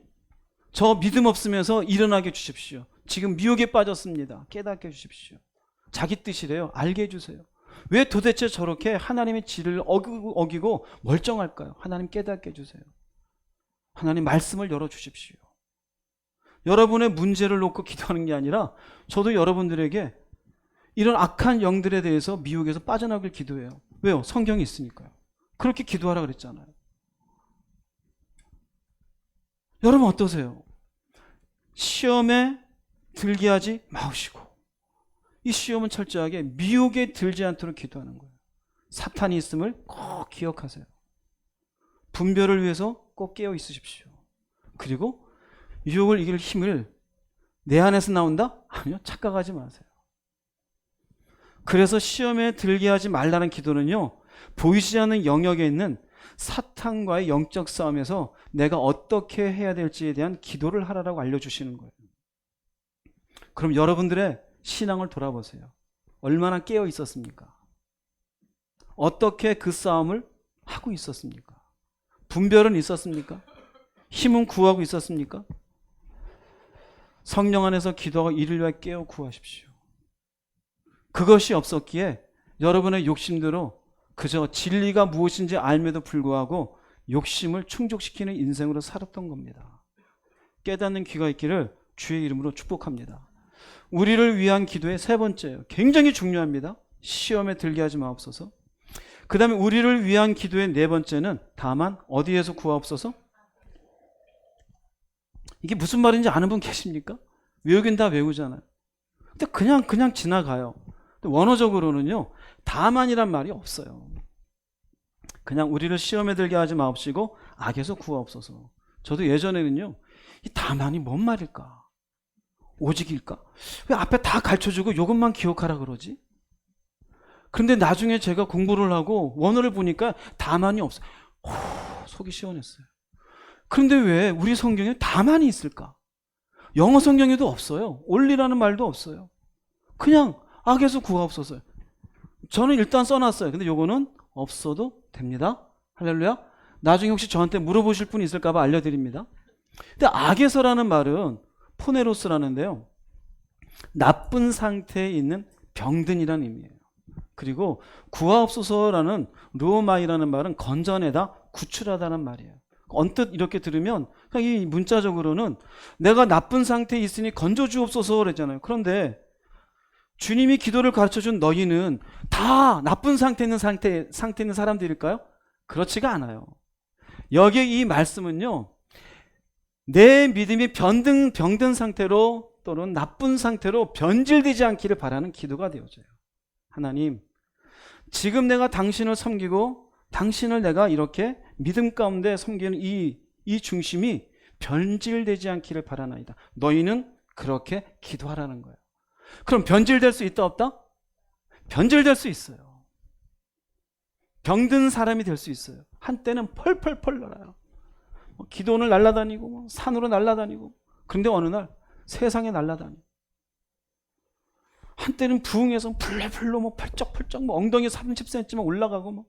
저 믿음 없으면서 일어나게 해주십시오. 지금 미혹에 빠졌습니다. 깨닫게 해주십시오. 자기 뜻이래요. 알게 해주세요. 왜 도대체 저렇게 하나님의 지를 어기고 멀쩡할까요? 하나님 깨닫게 해주세요. 하나님 말씀을 열어주십시오. 여러분의 문제를 놓고 기도하는 게 아니라 저도 여러분들에게 이런 악한 영들에 대해서 미혹에서 빠져나오길 기도해요. 왜요? 성경이 있으니까요. 그렇게 기도하라 그랬잖아요. 여러분 어떠세요? 시험에 들게 하지 마시고 이 시험은 철저하게 미혹에 들지 않도록 기도하는 거예요. 사탄이 있음을 꼭 기억하세요. 분별을 위해서 꼭 깨어 있으십시오. 그리고 유혹을 이길 힘을 내 안에서 나온다? 아니요, 착각하지 마세요. 그래서 시험에 들게 하지 말라는 기도는요, 보이지 않는 영역에 있는 사탄과의 영적 싸움에서 내가 어떻게 해야 될지에 대한 기도를 하라고 알려주시는 거예요. 그럼 여러분들의 신앙을 돌아보세요. 얼마나 깨어 있었습니까? 어떻게 그 싸움을 하고 있었습니까? 분별은 있었습니까? 힘은 구하고 있었습니까? 성령 안에서 기도하고 이를 위하여 깨어 구하십시오. 그것이 없었기에 여러분의 욕심대로 그저 진리가 무엇인지 알면도 불구하고 욕심을 충족시키는 인생으로 살았던 겁니다. 깨닫는 귀가 있기를 주의 이름으로 축복합니다. 우리를 위한 기도의 세 번째예요. 굉장히 중요합니다. 시험에 들게 하지 마옵소서. 그 다음에 우리를 위한 기도의 네 번째는 다만 어디에서 구하옵소서? 이게 무슨 말인지 아는 분 계십니까? 외우긴 다 외우잖아요. 근데 그냥 지나가요. 근데 원어적으로는요, 다만이란 말이 없어요. 그냥 우리를 시험에 들게 하지 마옵시고 악에서 구하옵소서. 저도 예전에는요, 이 다만이 뭔 말일까? 오직일까? 왜 앞에 다 가르쳐주고 이것만 기억하라 그러지? 그런데 나중에 제가 공부를 하고 원어를 보니까 다만이 없어요. 속이 시원했어요. 그런데 왜 우리 성경에 다만이 있을까? 영어 성경에도 없어요. only라는 말도 없어요. 그냥 악에서 구하옵소서. 저는 일단 써놨어요. 근데 요거는 없어도 됩니다. 할렐루야. 나중에 혹시 저한테 물어보실 분이 있을까 봐 알려드립니다. 근데 악에서라는 말은 포네로스라는데요, 나쁜 상태에 있는 병든이라는 의미예요. 그리고 구하옵소서라는 루오마이라는 말은 건져내다, 구출하다는 말이에요. 언뜻 이렇게 들으면 이 문자적으로는 내가 나쁜 상태에 있으니 건져주옵소서 그랬잖아요. 그런데 주님이 기도를 가르쳐준 너희는 다 나쁜 상태에 있는 사람들일까요? 그렇지가 않아요. 여기에 이 말씀은요, 내 믿음이 병든 상태로 또는 나쁜 상태로 변질되지 않기를 바라는 기도가 되어져요. 하나님, 지금 내가 당신을 섬기고 당신을 내가 이렇게 믿음 가운데 섬기는 이 중심이 변질되지 않기를 바라나이다. 너희는 그렇게 기도하라는 거예요. 그럼 변질될 수 있다 없다? 변질될 수 있어요. 병든 사람이 될 수 있어요. 한때는 펄펄펄 날아요. 기도원을 날아다니고 산으로 날아다니고, 그런데 어느 날 세상에 날아다니고, 한때는 부흥해서 풀레풀로 펄쩍펄쩍 엉덩이 30cm 올라가고 막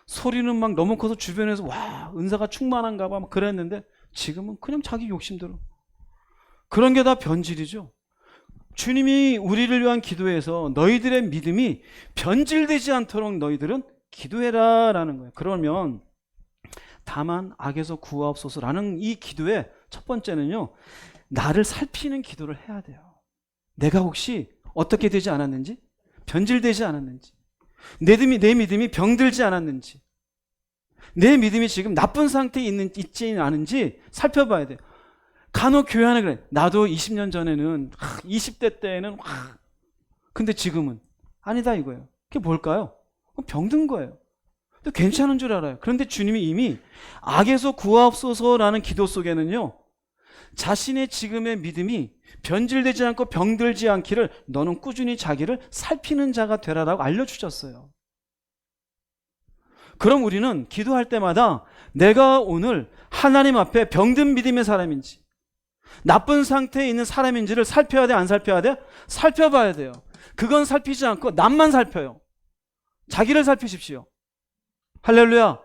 소리는 막 너무 커서 주변에서 와, 은사가 충만한가 봐 막 그랬는데 지금은 그냥 자기 욕심대로. 그런 게 다 변질이죠. 주님이 우리를 위한 기도에서 너희들의 믿음이 변질되지 않도록 너희들은 기도해라 라는 거예요. 그러면 다만 악에서 구하옵소서라는 이 기도의 첫 번째는요, 나를 살피는 기도를 해야 돼요. 내가 혹시 어떻게 되지 않았는지, 변질되지 않았는지, 내 믿음이 병들지 않았는지, 내 믿음이 지금 나쁜 상태에 있지 않은지 살펴봐야 돼요. 간혹 교회 안에 그래. 나도 20년 전에는 20대 때에는 근데 지금은 아니다 이거예요. 그게 뭘까요? 병든 거예요. 또 괜찮은 줄 알아요. 그런데 주님이 이미 악에서 구하옵소서라는 기도 속에는요, 자신의 지금의 믿음이 변질되지 않고 병들지 않기를 너는 꾸준히 자기를 살피는 자가 되라라고 알려주셨어요. 그럼 우리는 기도할 때마다 내가 오늘 하나님 앞에 병든 믿음의 사람인지 나쁜 상태에 있는 사람인지를 살펴야 돼, 안 살펴야 돼? 살펴봐야 돼요. 그건 살피지 않고 남만 살펴요. 자기를 살피십시오. 할렐루야.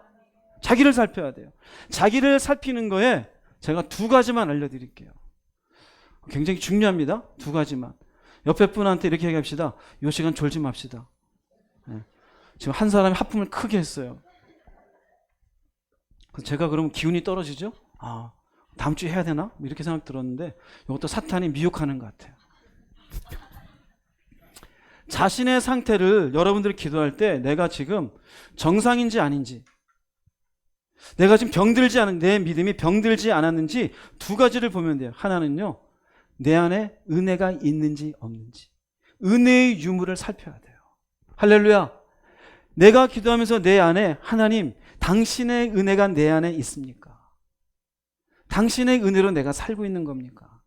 자기를 살펴야 돼요. 자기를 살피는 거에 제가 두 가지만 알려드릴게요. 굉장히 중요합니다. 두 가지만. 옆에 분한테 이렇게 얘기합시다. 이 시간 졸지 맙시다. 네. 지금 한 사람이 하품을 크게 했어요. 그래서 제가 그러면 기운이 떨어지죠? 아, 다음 주에 해야 되나? 이렇게 생각 들었는데 이것도 사탄이 미혹하는 것 같아요. 자신의 상태를 여러분들이 기도할 때 내가 지금 정상인지 아닌지, 내가 지금 병들지 않은, 내 믿음이 병들지 않았는지 두 가지를 보면 돼요. 하나는요, 내 안에 은혜가 있는지 없는지, 은혜의 유무를 살펴야 돼요. 할렐루야. 내가 기도하면서 내 안에 하나님, 당신의 은혜가 내 안에 있습니까? 당신의 은혜로 내가 살고 있는 겁니까?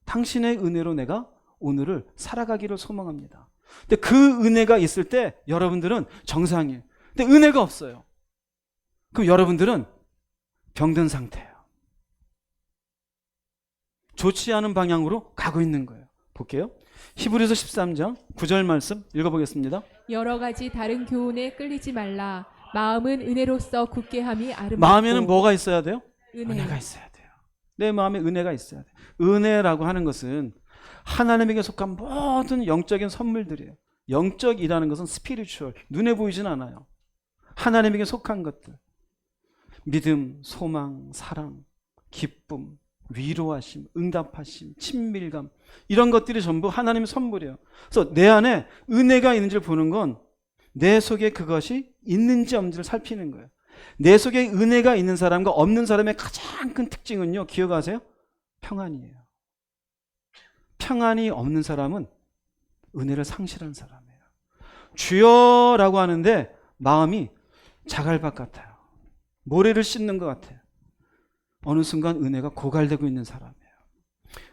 당신의 은혜로 내가 오늘을 살아가기를 소망합니다. 근데 그 은혜가 있을 때 여러분들은 정상이에요. 근데 은혜가 없어요. 그럼 여러분들은 병든 상태예요. 좋지 않은 방향으로 가고 있는 거예요. 볼게요. 히브리서 13장 9절 말씀 읽어보겠습니다. 여러 가지 다른 교훈에 끌리지 말라. 마음은 은혜로서 굳게 함이 아름답고. 마음에는 뭐가 있어야 돼요? 은혜. 은혜가 있어야 돼요. 내 마음에 은혜가 있어야 돼요. 은혜라고 하는 것은 하나님에게 속한 모든 영적인 선물들이에요. 영적이라는 것은 스피리추얼, 눈에 보이진 않아요. 하나님에게 속한 것들. 믿음, 소망, 사랑, 기쁨, 위로하심, 응답하심, 친밀감, 이런 것들이 전부 하나님의 선물이에요. 그래서 내 안에 은혜가 있는지를 보는 건 내 속에 그것이 있는지 없는지를 살피는 거예요. 내 속에 은혜가 있는 사람과 없는 사람의 가장 큰 특징은요, 기억하세요? 평안이에요. 평안이 없는 사람은 은혜를 상실한 사람이에요. 주여라고 하는데 마음이 자갈밭 같아요. 모래를 씻는 것 같아요. 어느 순간 은혜가 고갈되고 있는 사람이에요.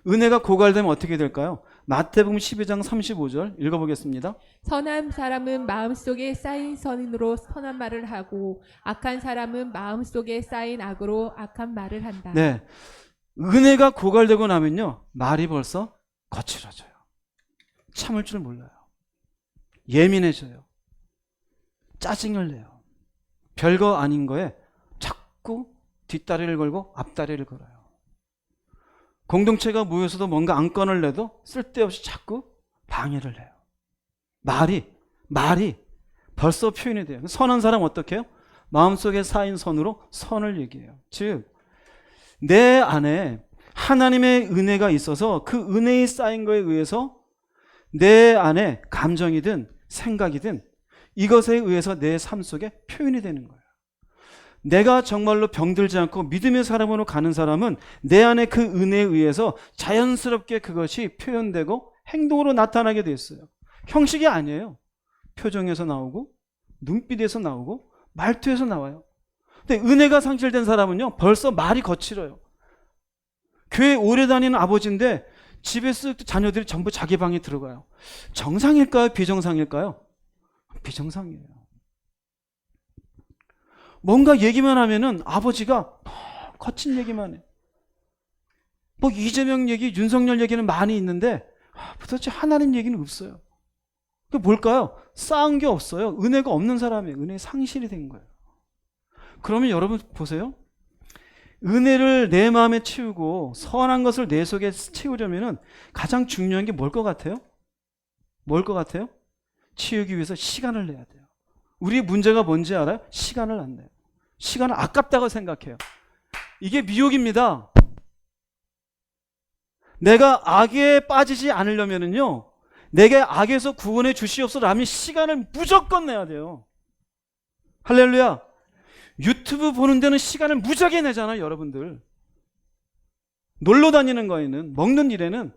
은혜가 고갈되면 어떻게 될까요? 마태복음 12장 35절 읽어보겠습니다. 선한 사람은 마음속에 쌓인 선으로 선한 말을 하고 악한 사람은 마음속에 쌓인 악으로 악한 말을 한다. 네, 은혜가 고갈되고 나면요, 말이 벌써 거칠어져요. 참을 줄 몰라요. 예민해져요. 짜증을 내요. 별거 아닌 거에 자꾸 뒷다리를 걸고 앞다리를 걸어요. 공동체가 모여서도 뭔가 안건을 내도 쓸데없이 자꾸 방해를 해요. 말이 벌써 표현이 돼요. 선한 사람 어떻게 해요? 마음속에 쌓인 선으로 선을 얘기해요. 즉, 내 안에 하나님의 은혜가 있어서 그 은혜에 쌓인 거에 의해서 내 안에 감정이든 생각이든 이것에 의해서 내 삶 속에 표현이 되는 거예요. 내가 정말로 병들지 않고 믿음의 사람으로 가는 사람은 내 안에 그 은혜에 의해서 자연스럽게 그것이 표현되고 행동으로 나타나게 돼 있어요. 형식이 아니에요. 표정에서 나오고 눈빛에서 나오고 말투에서 나와요. 근데 은혜가 상실된 사람은요, 벌써 말이 거칠어요. 교회 오래 다니는 아버지인데 집에 쓱 자녀들이 전부 자기 방에 들어가요. 정상일까요? 비정상일까요? 비정상이에요. 뭔가 얘기만 하면은 아버지가 거친 얘기만 해. 뭐 이재명 얘기, 윤석열 얘기는 많이 있는데 도대체 하나님 얘기는 없어요. 그게 뭘까요? 쌓은 게 없어요. 은혜가 없는 사람이에요. 은혜 상실이 된 거예요. 그러면 여러분 보세요. 은혜를 내 마음에 채우고 선한 것을 내 속에 채우려면은 가장 중요한 게 뭘 것 같아요? 뭘 것 같아요? 채우기 위해서 시간을 내야 돼요. 우리 문제가 뭔지 알아요? 시간을 안 내요. 시간을 아깝다고 생각해요. 이게 미혹입니다. 내가 악에 빠지지 않으려면은요, 내게 악에서 구원해 주시옵소서라면 시간을 무조건 내야 돼요. 할렐루야. 유튜브 보는 데는 시간을 무지하게 내잖아요, 여러분들. 놀러 다니는 거에는, 먹는 일에는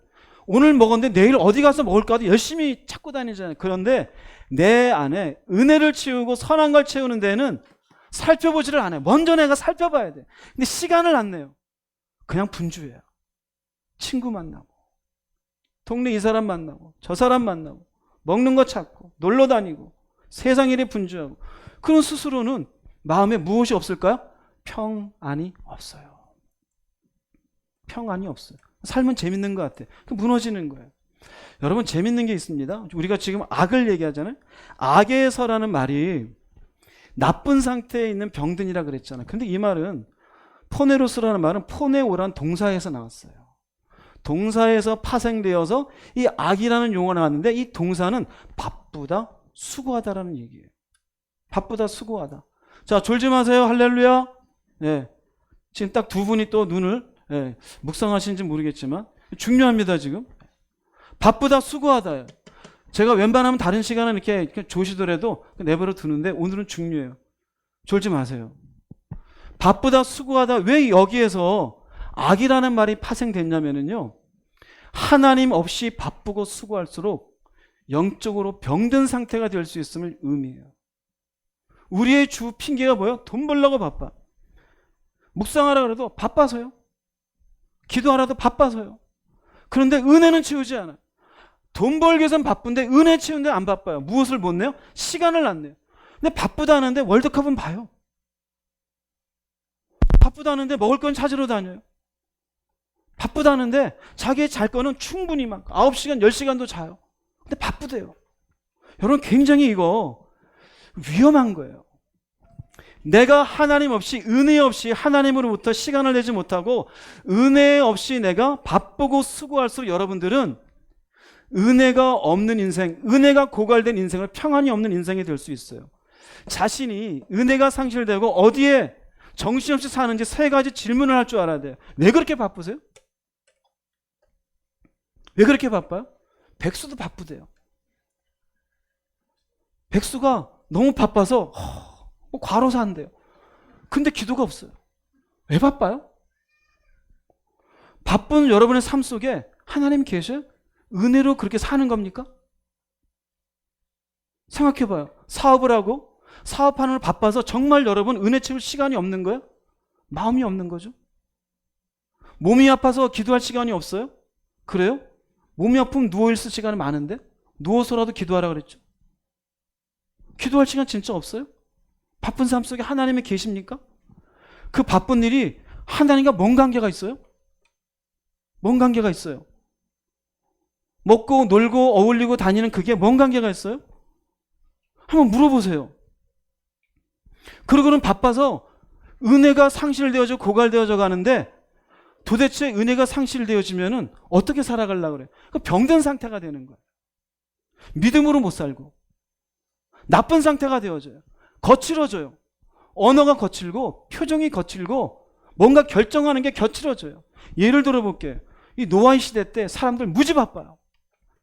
오늘 먹었는데 내일 어디 가서 먹을까도 열심히 찾고 다니잖아요. 그런데 내 안에 은혜를 채우고 선한 걸 채우는 데는 살펴보지를 않아요. 먼저 내가 살펴봐야 돼. 근데 시간을 안 내요. 그냥 분주해요. 친구 만나고, 동네 이 사람 만나고, 저 사람 만나고, 먹는 거 찾고, 놀러 다니고, 세상 일에 분주하고. 그런 스스로는 마음에 무엇이 없을까요? 평안이 없어요. 평안이 없어요. 삶은 재밌는 것 같아요. 무너지는 거예요. 여러분, 재밌는 게 있습니다. 우리가 지금 악을 얘기하잖아요. 악에서라는 말이 나쁜 상태에 있는 병든이라 그랬잖아요. 근데 이 말은 포네로스라는 말은 포네오란 동사에서 나왔어요. 동사에서 파생되어서 이 악이라는 용어가 나왔는데 이 동사는 바쁘다, 수고하다라는 얘기예요. 바쁘다, 수고하다. 자, 졸지 마세요. 할렐루야. 네. 지금 딱 두 분이 또 눈을 묵상하시는지 모르겠지만 중요합니다. 지금 바쁘다, 수고하다. 제가 웬만하면 다른 시간은 이렇게 조시더라도 내버려 두는데 오늘은 중요해요. 졸지 마세요. 바쁘다, 수고하다. 왜 여기에서 악이라는 말이 파생됐냐면요, 하나님 없이 바쁘고 수고할수록 영적으로 병든 상태가 될 수 있음을 의미해요. 우리의 주 핑계가 뭐예요? 돈 벌려고 바빠. 묵상하라 그래도 바빠서요. 기도하라도 바빠서요. 그런데 은혜는 채우지 않아요. 돈 벌기 위해서는 바쁜데 은혜 채우는데 안 바빠요. 무엇을 못 내요? 시간을 안 내요. 근데 바쁘다 하는데 월드컵은 봐요. 바쁘다 하는데 먹을 건 찾으러 다녀요. 바쁘다는데 자기의 잘 거는 충분히 막 9시간, 10시간도 자요. 근데 바쁘대요. 여러분 굉장히 이거 위험한 거예요. 내가 하나님 없이, 은혜 없이 하나님으로부터 시간을 내지 못하고 은혜 없이 내가 바쁘고 수고할수록 여러분들은 은혜가 없는 인생, 은혜가 고갈된 인생을 평안이 없는 인생이 될 수 있어요. 자신이 은혜가 상실되고 어디에 정신없이 사는지 3가지 질문을 할 줄 알아야 돼요. 왜 그렇게 바쁘세요? 왜 그렇게 바빠요? 백수도 바쁘대요. 백수가 너무 바빠서 과로사 한대요. 근데 기도가 없어요. 왜 바빠요? 바쁜 여러분의 삶 속에 하나님 계셔요? 은혜로 그렇게 사는 겁니까? 생각해봐요. 사업을 하고 사업하는 걸 바빠서 정말 여러분 은혜 채울 시간이 없는 거예요? 마음이 없는 거죠. 몸이 아파서 기도할 시간이 없어요? 그래요? 몸이 아프면 누워있을 시간이 많은데 누워서라도 기도하라 그랬죠. 기도할 시간 진짜 없어요? 바쁜 삶 속에 하나님이 계십니까? 그 바쁜 일이 하나님과 뭔 관계가 있어요? 뭔 관계가 있어요? 먹고 놀고 어울리고 다니는 그게 뭔 관계가 있어요? 한번 물어보세요. 그러고는 바빠서 은혜가 상실되어져 고갈되어져 가는데 도대체 은혜가 상실되어지면은 어떻게 살아가려고 그래요? 병든 상태가 되는 거예요. 믿음으로 못 살고 나쁜 상태가 되어져요. 거칠어져요. 언어가 거칠고 표정이 거칠고 뭔가 결정하는 게 거칠어져요. 예를 들어볼게요. 이 노아의 시대 때 사람들 무지 바빠요.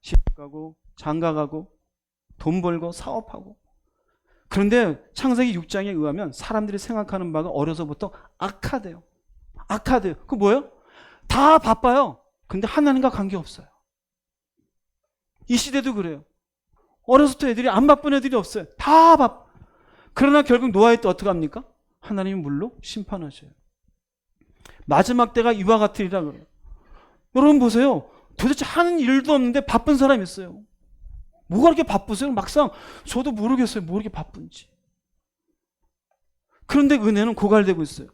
시집 가고 장가 가고 돈 벌고 사업하고. 그런데 창세기 6장에 의하면 사람들이 생각하는 바가 어려서부터 악하대요. 악하대요. 그거 뭐예요? 다 바빠요. 근데 하나님과 관계없어요. 이 시대도 그래요. 어려서부터 애들이 안 바쁜 애들이 없어요. 다 바빠. 그러나 결국 노아의 때 어떻게 합니까? 하나님이 물로 심판하셔요. 마지막 때가 이와 같으리라 그래요. 여러분 보세요. 도대체 하는 일도 없는데 바쁜 사람이 있어요. 뭐가 그렇게 바쁘세요? 막상 저도 모르겠어요. 뭐 이렇게 바쁜지. 그런데 은혜는 고갈되고 있어요.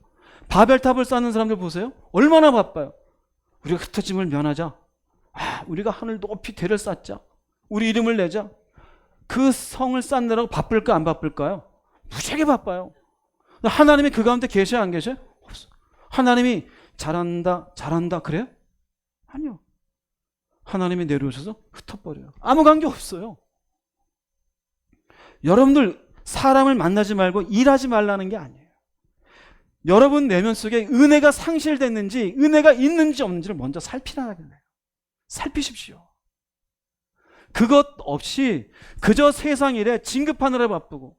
바벨탑을 쌓는 사람들 보세요. 얼마나 바빠요. 우리가 흩어짐을 면하자. 우리가 하늘 높이 대를 쌓자. 우리 이름을 내자. 그 성을 쌓느라고 바쁠까 안 바쁠까요? 무지하게 바빠요. 하나님이 그 가운데 계셔요 안 계셔요? 없어요. 하나님이 잘한다 잘한다 그래요? 아니요. 하나님이 내려오셔서 흩어버려요. 아무 관계 없어요. 여러분들 사람을 만나지 말고 일하지 말라는 게 아니에요. 여러분 내면 속에 은혜가 상실됐는지 은혜가 있는지 없는지를 먼저 살피라는 거예요. 살피십시오. 그것 없이 그저 세상 일에 진급하느라 바쁘고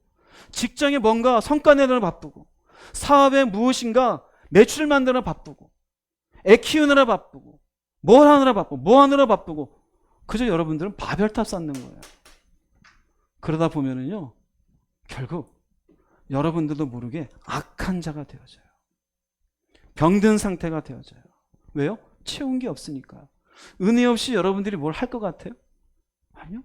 직장에 뭔가 성과 내느라 바쁘고 사업에 무엇인가 매출 만드느라 바쁘고 애 키우느라 바쁘고 뭘 하느라 바쁘고 뭐 하느라 바쁘고 그저 여러분들은 바벨탑 쌓는 거예요. 그러다 보면은요 결국 여러분들도 모르게 악한 자가 되어져요. 병든 상태가 되어져요. 왜요? 채운 게 없으니까요. 은혜 없이 여러분들이 뭘 할 것 같아요? 아니요.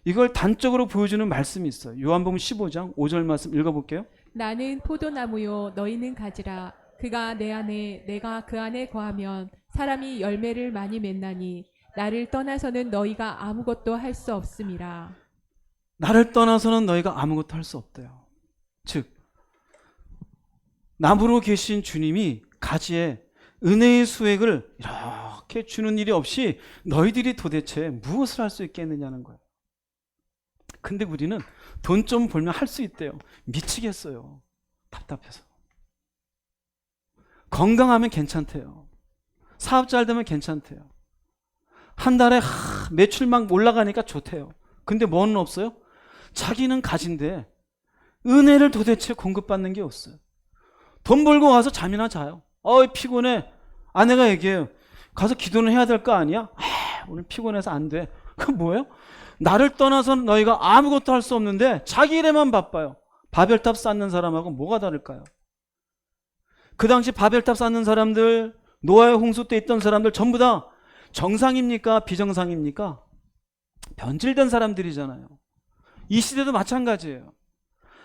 이걸 단적으로 보여주는 말씀이 있어요. 요한복음 15장 5절 말씀 읽어볼게요. 나는 포도나무요 너희는 가지라. 그가 내 안에 내가 그 안에 거하면 사람이 열매를 많이 맺나니 나를 떠나서는 너희가 아무것도 할 수 없음이라. 나를 떠나서는 너희가 아무것도 할 수 없대요. 즉 나무로 계신 주님이 가지에 은혜의 수액을 이렇게 주는 일이 없이 너희들이 도대체 무엇을 할 수 있겠느냐는 거예요. 근데 우리는 돈 좀 벌면 할 수 있대요. 미치겠어요. 답답해서. 건강하면 괜찮대요. 사업 잘 되면 괜찮대요. 한 달에 매출 막 올라가니까 좋대요. 근데 뭐는 없어요? 자기는 가진데 은혜를 도대체 공급받는 게 없어요. 돈 벌고 와서 잠이나 자요. 피곤해. 아내가 얘기해요. 가서 기도는 해야 될 거 아니야? 오늘 피곤해서 안 돼. 그건 뭐예요? 나를 떠나서는 너희가 아무것도 할 수 없는데 자기 일에만 바빠요. 바벨탑 쌓는 사람하고 뭐가 다를까요? 그 당시 바벨탑 쌓는 사람들, 노아의 홍수 때 있던 사람들 전부 다 정상입니까? 비정상입니까? 변질된 사람들이잖아요. 이 시대도 마찬가지예요.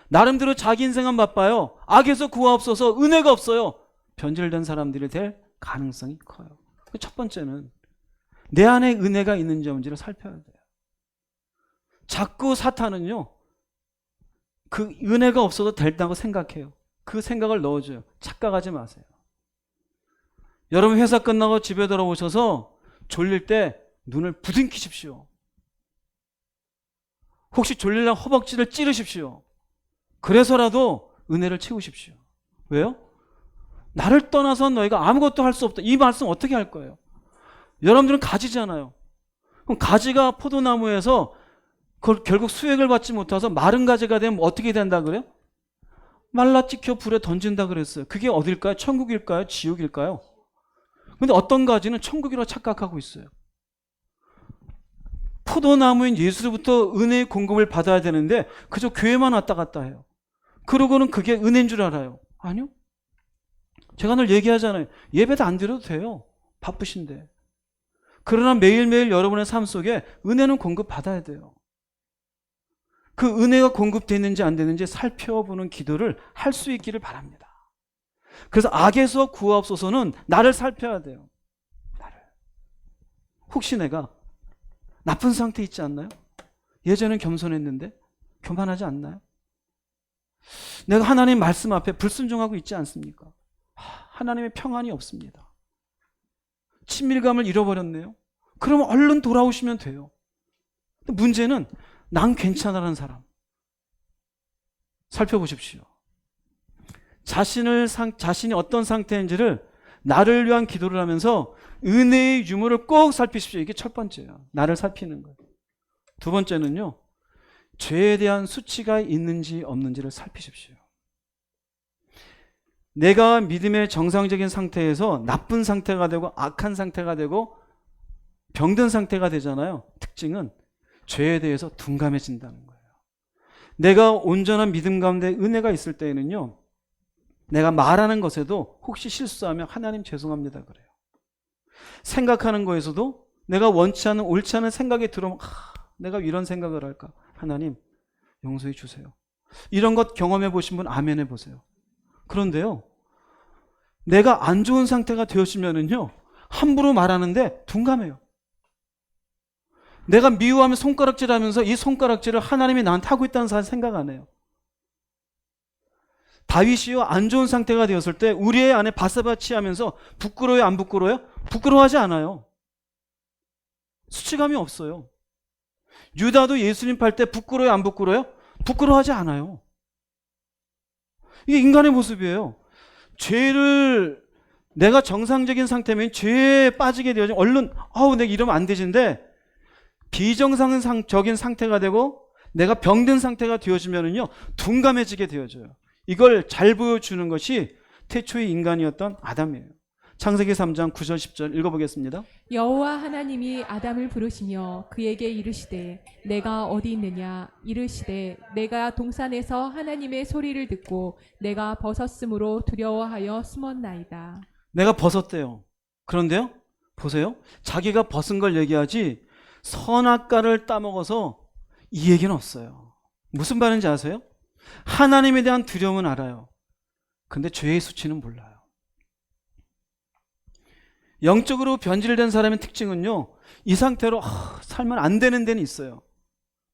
나름대로 자기 인생은 바빠요. 악에서 구하옵소서. 은혜가 없어요. 변질된 사람들이 될 가능성이 커요. 그 첫 번째는 내 안에 은혜가 있는지 없는지를 살펴야 돼요. 자꾸 사탄은요, 그 은혜가 없어도 된다고 생각해요. 그 생각을 넣어줘요. 착각하지 마세요. 여러분 회사 끝나고 집에 돌아오셔서 졸릴 때 눈을 부둥키십시오. 혹시 졸리려 허벅지를 찌르십시오. 그래서라도 은혜를 채우십시오. 왜요? 나를 떠나서 너희가 아무것도 할 수 없다. 이 말씀 어떻게 할 거예요? 여러분들은 가지잖아요. 그럼 가지가 포도나무에서 그걸 결국 수액을 받지 못해서 마른 가지가 되면 어떻게 된다 그래요? 말라 찍혀 불에 던진다 그랬어요. 그게 어딜까요? 천국일까요? 지옥일까요? 근데 어떤 가지는 천국이라고 착각하고 있어요. 포도나무인 예수로부터 은혜의 공급을 받아야 되는데 그저 교회만 왔다 갔다 해요. 그러고는 그게 은혜인 줄 알아요. 아니요. 제가 늘 얘기하잖아요. 예배도 안 드려도 돼요. 바쁘신데. 그러나 매일매일 여러분의 삶 속에 은혜는 공급받아야 돼요. 그 은혜가 공급되는지 안 되는지 살펴보는 기도를 할 수 있기를 바랍니다. 그래서 악에서 구하옵소서는 나를 살펴야 돼요. 나를. 혹시 내가 나쁜 상태에 있지 않나요? 예전엔 겸손했는데 교만하지 않나요? 내가 하나님 말씀 앞에 불순종하고 있지 않습니까? 하나님의 평안이 없습니다. 친밀감을 잃어버렸네요. 그러면 얼른 돌아오시면 돼요. 문제는 난 괜찮아라는 사람. 살펴보십시오. 자신이 어떤 상태인지를 나를 위한 기도를 하면서 은혜의 유무를 꼭 살피십시오. 이게 첫 번째예요. 나를 살피는 거예요. 두 번째는요. 죄에 대한 수치가 있는지 없는지를 살피십시오. 내가 믿음의 정상적인 상태에서 나쁜 상태가 되고 악한 상태가 되고 병든 상태가 되잖아요. 특징은 죄에 대해서 둔감해진다는 거예요. 내가 온전한 믿음 가운데 은혜가 있을 때에는요. 내가 말하는 것에도 혹시 실수하면 하나님 죄송합니다 그래요. 생각하는 거에서도 내가 원치 않은 옳지 않은 생각이 들어오면 내가 이런 생각을 할까? 하나님 용서해 주세요. 이런 것 경험해 보신 분 아멘 해보세요. 그런데요. 내가 안 좋은 상태가 되었으면은요. 함부로 말하는데 둔감해요. 내가 미워하면 손가락질하면서 이 손가락질을 하나님이 나한테 하고 있다는 사실 생각 안 해요. 다윗이요 안 좋은 상태가 되었을 때 우리의 아내 바세바 취하면서 부끄러워요 안 부끄러워요? 부끄러워하지 않아요. 수치감이 없어요. 유다도 예수님 팔 때 부끄러워요 안 부끄러워요? 부끄러워하지 않아요. 이게 인간의 모습이에요. 죄를 내가 정상적인 상태면 죄에 빠지게 되어지면 얼른 내가 이러면 안 되지인데 비정상적인 상태가 되고 내가 병든 상태가 되어지면은요 둔감해지게 되어져요. 이걸 잘 보여주는 것이 태초의 인간이었던 아담이에요. 창세기 3장 9절 10절 읽어보겠습니다. 여호와 하나님이 아담을 부르시며 그에게 이르시되 내가 어디 있느냐 이르시되 내가 동산에서 하나님의 소리를 듣고 내가 벗었으므로 두려워하여 숨었나이다. 내가 벗었대요. 그런데요 보세요. 자기가 벗은 걸 얘기하지 선악과를 따먹어서 이 얘기는 없어요. 무슨 말인지 아세요? 하나님에 대한 두려움은 알아요. 근데 죄의 수치는 몰라요. 영적으로 변질된 사람의 특징은요. 이 상태로 살면 안 되는 데는 있어요.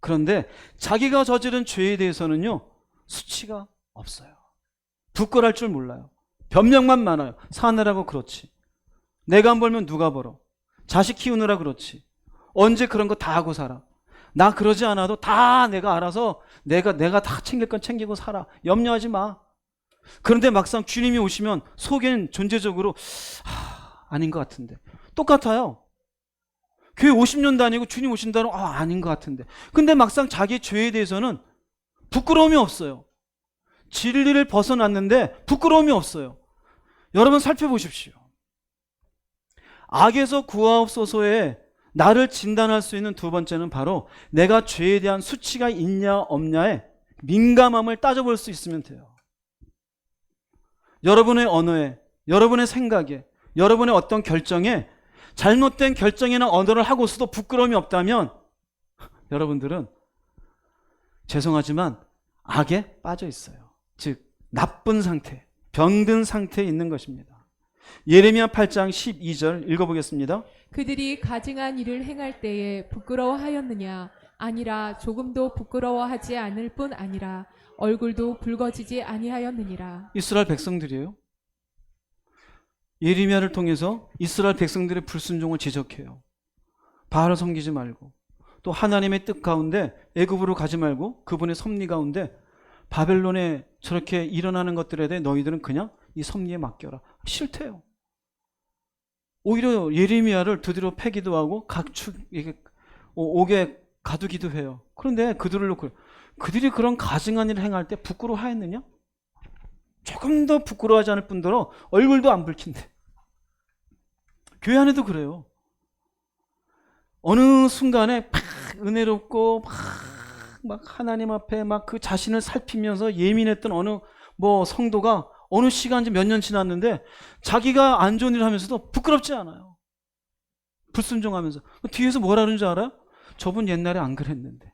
그런데 자기가 저지른 죄에 대해서는요. 수치가 없어요. 부끄러울 줄 몰라요. 변명만 많아요. 사느라고 그렇지. 내가 안 벌면 누가 벌어. 자식 키우느라 그렇지. 언제 그런 거 다 하고 살아. 나 그러지 않아도 다 내가 알아서 내가 다 챙길 건 챙기고 살아. 염려하지 마. 그런데 막상 주님이 오시면 속엔 존재적으로 아닌 것 같은데. 똑같아요. 교회 50년 다니고 주님 오신다는 아닌 것 같은데. 근데 막상 자기 죄에 대해서는 부끄러움이 없어요. 진리를 벗어났는데 부끄러움이 없어요. 여러분 살펴보십시오. 악에서 구하옵소서에 나를 진단할 수 있는 두 번째는 바로 내가 죄에 대한 수치가 있냐 없냐에 민감함을 따져볼 수 있으면 돼요. 여러분의 언어에, 여러분의 생각에, 여러분의 어떤 결정에 잘못된 결정이나 언어를 하고서도 부끄러움이 없다면 여러분들은 죄송하지만 악에 빠져 있어요. 즉 나쁜 상태, 병든 상태에 있는 것입니다. 예레미야 8장 12절 읽어보겠습니다. 그들이 가증한 일을 행할 때에 부끄러워하였느냐? 아니라 조금도 부끄러워하지 않을 뿐 아니라 얼굴도 붉어지지 아니하였느니라. 이스라엘 백성들이에요. 예레미야를 통해서 이스라엘 백성들의 불순종을 지적해요. 바알을 섬기지 말고, 또 하나님의 뜻 가운데 애굽으로 가지 말고 그분의 섭리 가운데 바벨론에 저렇게 일어나는 것들에 대해 너희들은 그냥 이 섭리에 맡겨라. 싫대요. 오히려 예레미야를 두드려 패기도 하고 각축 옥에 가두기도 해요. 그런데 그들을 놓고 그들이 그런 가증한 일을 행할 때 부끄러워하였느냐? 조금 더 부끄러워하지 않을 뿐더러 얼굴도 안 붉힌대. 교회 안에도 그래요. 어느 순간에 막 은혜롭고 막 하나님 앞에 막 그 자신을 살피면서 예민했던 어느 성도가 어느 시간 몇 년 지났는데 자기가 안 좋은 일을 하면서도 부끄럽지 않아요. 불순종하면서. 뒤에서 뭐라 그러는 줄 알아요? 저분 옛날에 안 그랬는데.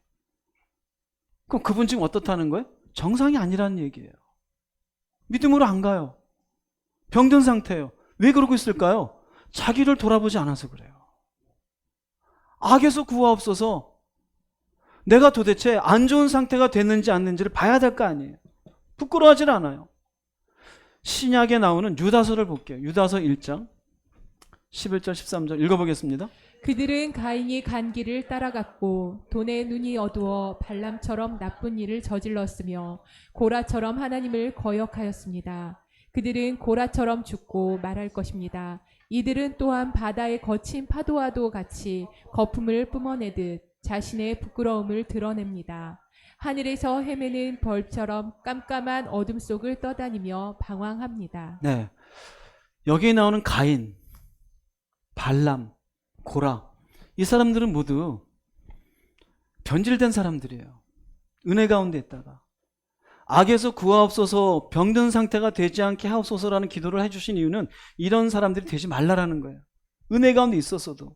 그럼 그분 지금 어떻다는 거예요? 정상이 아니라는 얘기예요. 믿음으로 안 가요. 병든 상태예요. 왜 그러고 있을까요? 자기를 돌아보지 않아서 그래요. 악에서 구하옵소서. 내가 도대체 안 좋은 상태가 됐는지 않는지를 봐야 될 거 아니에요. 부끄러워하질 않아요. 신약에 나오는 유다서를 볼게요. 유다서 1장 11절 13절 읽어보겠습니다. 그들은 가인이 간 길을 따라갔고 돈의 눈이 어두워 발람처럼 나쁜 일을 저질렀으며 고라처럼 하나님을 거역하였습니다. 그들은 고라처럼 죽고 말할 것입니다. 이들은 또한 바다의 거친 파도와도 같이 거품을 뿜어내듯 자신의 부끄러움을 드러냅니다. 하늘에서 헤매는 벌처럼 깜깜한 어둠 속을 떠다니며 방황합니다. 네, 여기에 나오는 가인, 발람, 고라, 이 사람들은 모두 변질된 사람들이에요. 은혜 가운데 있다가 악에서 구하옵소서, 병든 상태가 되지 않게 하옵소서라는 기도를 해주신 이유는 이런 사람들이 되지 말라라는 거예요. 은혜 가운데 있었어도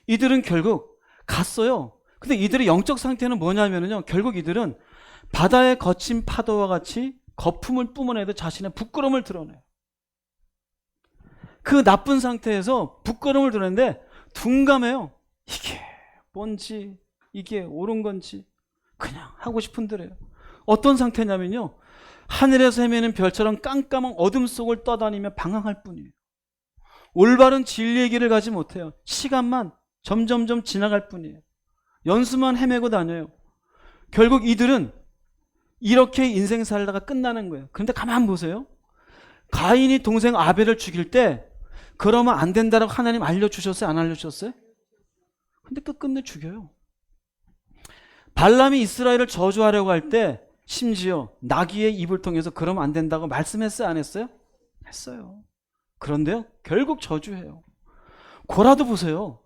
이들은 결국 갔어요. 근데 이들의 영적 상태는 뭐냐면요, 결국 이들은 바다의 거친 파도와 같이 거품을 뿜어내듯 자신의 부끄러움을 드러내요. 그 나쁜 상태에서 부끄러움을 드러내는데 둔감해요. 이게 뭔지, 이게 옳은 건지 그냥 하고 싶은 대로예요. 어떤 상태냐면요, 하늘에서 헤매는 별처럼 깜깜한 어둠 속을 떠다니며 방황할 뿐이에요. 올바른 진리의 길을 가지 못해요. 시간만 점점점 지나갈 뿐이에요. 연수만 헤매고 다녀요. 결국 이들은 이렇게 인생 살다가 끝나는 거예요. 그런데 가만 보세요. 가인이 동생 아벨을 죽일 때 그러면 안 된다라고 하나님 알려주셨어요? 안 알려주셨어요? 근데 끝끝내 죽여요. 발람이 이스라엘을 저주하려고 할 때 심지어 나귀의 입을 통해서 그러면 안 된다고 말씀했어요? 안 했어요? 했어요. 그런데요, 결국 저주해요. 고라도 보세요.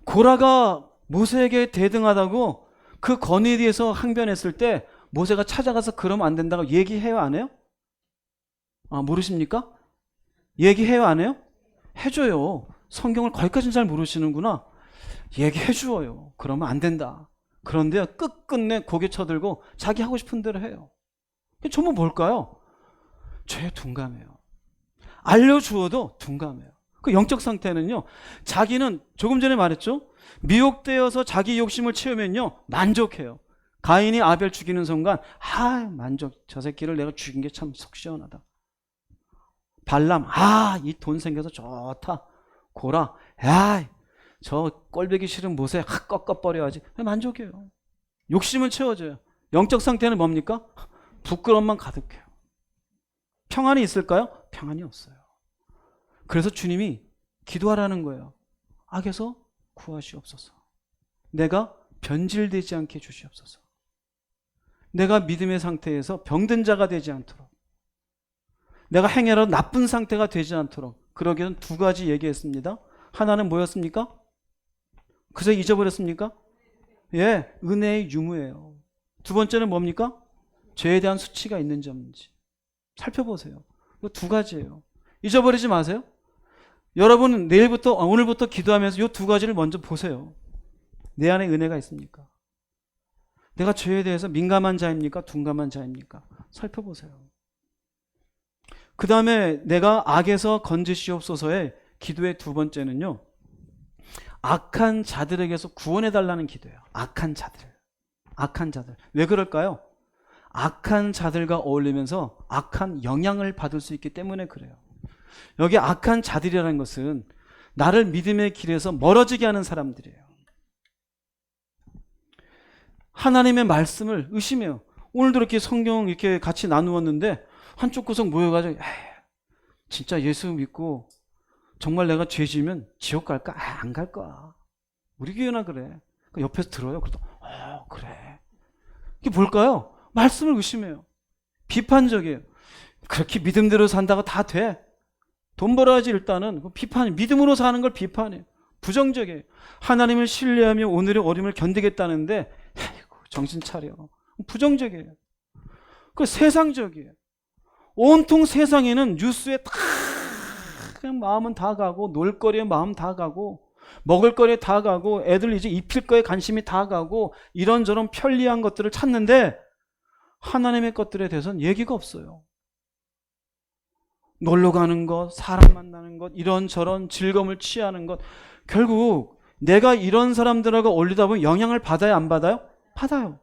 고라가 모세에게 대등하다고 그 건의에 대해서 항변했을 때 모세가 찾아가서 그러면 안 된다고 얘기해요? 안 해요? 모르십니까? 얘기해요? 안 해요? 해줘요. 성경을 거기까지는 잘 모르시는구나. 얘기해 주어요. 그러면 안 된다. 그런데요, 끝끝내 고개 쳐들고 자기 하고 싶은 대로 해요. 전부 뭘까요? 죄에 둔감해요. 알려주어도 둔감해요. 그 영적 상태는요, 자기는 조금 전에 말했죠, 미혹되어서 자기 욕심을 채우면요 만족해요. 가인이 아벨 죽이는 순간 만족, 저 새끼를 내가 죽인 게 참 속 시원하다. 발람, 이 돈 생겨서 좋다. 고라, 저 꼴보기 싫은 모세 꺾어버려야지. 만족해요. 욕심은 채워져요. 영적 상태는 뭡니까? 부끄러움만 가득해요. 평안이 있을까요? 평안이 없어요. 그래서 주님이 기도하라는 거예요. 악에서 구하시옵소서. 내가 변질되지 않게 해주시옵소서. 내가 믿음의 상태에서 병든 자가 되지 않도록, 내가 행해로 나쁜 상태가 되지 않도록. 그러기 위해서 두 가지 얘기했습니다. 하나는 뭐였습니까? 그저 잊어버렸습니까? 은혜의 유무예요. 두 번째는 뭡니까? 죄에 대한 수치가 있는지 없는지 살펴보세요. 이 두 가지예요. 잊어버리지 마세요. 여러분 오늘부터 기도하면서 이 두 가지를 먼저 보세요. 내 안에 은혜가 있습니까? 내가 죄에 대해서 민감한 자입니까? 둔감한 자입니까? 살펴보세요. 그 다음에 내가 악에서 건지시옵소서의 기도의 두 번째는요, 악한 자들에게서 구원해달라는 기도예요. 악한 자들. 악한 자들. 왜 그럴까요? 악한 자들과 어울리면서 악한 영향을 받을 수 있기 때문에 그래요. 여기 악한 자들이라는 것은 나를 믿음의 길에서 멀어지게 하는 사람들이에요. 하나님의 말씀을 의심해요. 오늘도 이렇게 성경 이렇게 같이 나누었는데 한쪽 구석 모여가지고 진짜 예수 믿고 정말 내가 죄 지으면 지옥 갈까? 안 갈 거야. 우리 교회나 그래. 옆에서 들어요. 그래도 그래. 이게 뭘까요? 말씀을 의심해요. 비판적이에요. 그렇게 믿음대로 산다고 다 돼? 돈 벌어야지. 일단은 비판, 믿음으로 사는 걸 비판해요. 부정적이에요. 하나님을 신뢰하며 오늘의 어려움을 견디겠다는데 정신 차려. 부정적이에요. 그 세상적이에요. 온통 세상에는 뉴스에 다 그냥 마음은 다 가고, 놀거리에 마음 다 가고, 먹을거리에 다 가고, 애들 이제 입힐 거에 관심이 다 가고, 이런저런 편리한 것들을 찾는데 하나님의 것들에 대해서는 얘기가 없어요. 놀러 가는 것, 사람 만나는 것, 이런저런 즐거움을 취하는 것, 결국 내가 이런 사람들하고 어울리다 보면 영향을 받아요, 안 받아요? 받아요.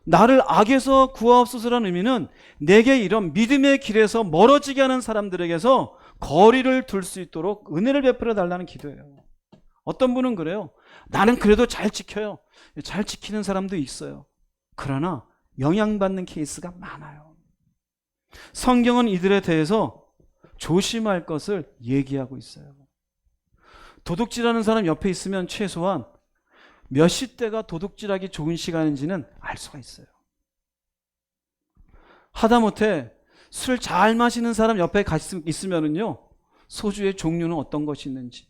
나를 악에서 구하옵소서라는 의미는 내게 이런 믿음의 길에서 멀어지게 하는 사람들에게서 거리를 둘 수 있도록 은혜를 베풀어 달라는 기도예요. 어떤 분은 그래요. 나는 그래도 잘 지켜요. 잘 지키는 사람도 있어요. 그러나 영향받는 케이스가 많아요. 성경은 이들에 대해서 조심할 것을 얘기하고 있어요. 도둑질하는 사람 옆에 있으면 최소한 몇 시대가 도둑질하기 좋은 시간인지는 알 수가 있어요. 하다못해 술 잘 마시는 사람 옆에 있으면은요, 소주의 종류는 어떤 것이 있는지,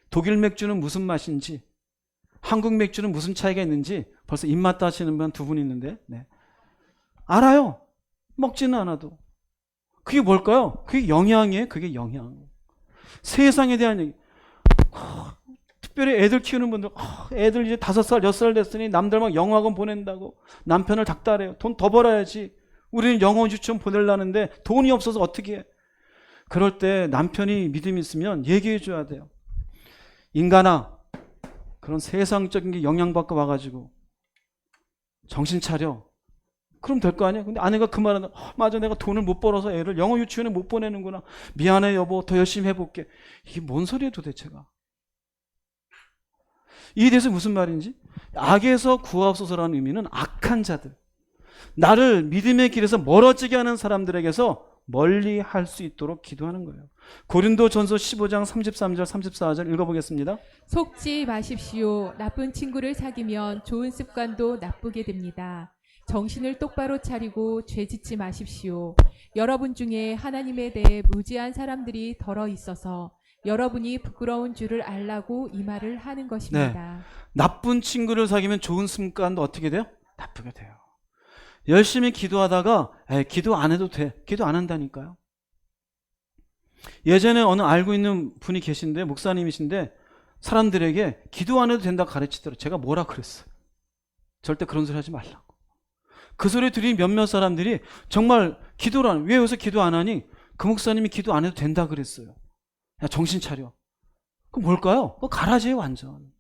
독일 맥주는 무슨 맛인지, 한국 맥주는 무슨 차이가 있는지 벌써 입맛 따시는 분 두 분 있는데, 알아요. 먹지는 않아도. 그게 뭘까요? 그게 영향이에요. 그게 영향. 세상에 대한 얘기. 특별히 애들 키우는 분들, 애들 이제 5살, 6살 됐으니 남들 막 영어학원 보낸다고 남편을 닥달해요. 돈 더 벌어야지. 우리는 영어 유치원 보내려는데 돈이 없어서 어떻게 해? 그럴 때 남편이 믿음이 있으면 얘기해 줘야 돼요. 인간아, 그런 세상적인 게 영향받고 와가지고 정신 차려. 그럼 될 거 아니야? 근데 아내가 그 말은 맞아, 내가 돈을 못 벌어서 애를 영어 유치원에 못 보내는구나. 미안해 여보, 더 열심히 해볼게. 이게 뭔 소리예요 도대체가? 이에 대해서 무슨 말인지? 악에서 구하옵소서라는 의미는 악한 자들, 나를 믿음의 길에서 멀어지게 하는 사람들에게서 멀리 할 수 있도록 기도하는 거예요. 고린도전서 15장 33절 34절 읽어보겠습니다. 속지 마십시오. 나쁜 친구를 사귀면 좋은 습관도 나쁘게 됩니다. 정신을 똑바로 차리고 죄 짓지 마십시오. 여러분 중에 하나님에 대해 무지한 사람들이 덜어 있어서 여러분이 부끄러운 줄을 알라고 이 말을 하는 것입니다. 나쁜 친구를 사귀면 좋은 습관도 어떻게 돼요? 나쁘게 돼요. 열심히 기도하다가 기도 안 해도 돼. 기도 안 한다니까요. 예전에 어느 알고 있는 분이 계신데, 목사님이신데 사람들에게 기도 안 해도 된다고 가르치더라고요. 제가 뭐라 그랬어요? 절대 그런 소리 하지 말라고. 그 소리 들이 몇몇 사람들이 정말 기도를 안, 왜 요새 기도 안 하니? 그 목사님이 기도 안 해도 된다 그랬어요. 야, 정신 차려. 그럼 뭘까요? 그거 가라지예요, 완전.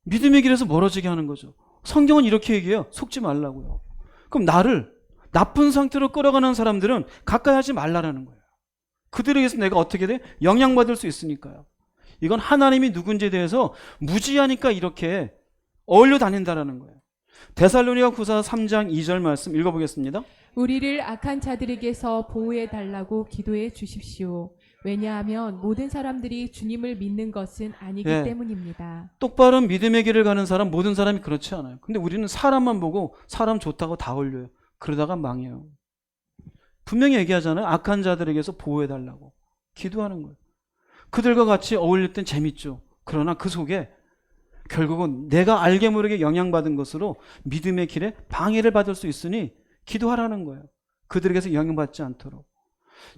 믿음의 길에서 멀어지게 하는 거죠. 성경은 이렇게 얘기해요. 속지 말라고요. 그럼 나를 나쁜 상태로 끌어가는 사람들은 가까이 하지 말라라는 거예요. 그들에게서 내가 어떻게 돼? 영향받을 수 있으니까요. 이건 하나님이 누군지에 대해서 무지하니까 이렇게 어울려 다닌다라는 거예요. 데살로니가후서 3장 2절 말씀 읽어보겠습니다. 우리를 악한 자들에게서 보호해 달라고 기도해 주십시오. 왜냐하면 모든 사람들이 주님을 믿는 것은 아니기 때문입니다. 똑바른 믿음의 길을 가는 사람, 모든 사람이 그렇지 않아요. 근데 우리는 사람만 보고 사람 좋다고 다 올려요. 그러다가 망해요. 분명히 얘기하잖아요. 악한 자들에게서 보호해 달라고 기도하는 거예요. 그들과 같이 어울릴 땐 재밌죠. 그러나 그 속에 결국은 내가 알게 모르게 영향받은 것으로 믿음의 길에 방해를 받을 수 있으니 기도하라는 거예요. 그들에게서 영향받지 않도록.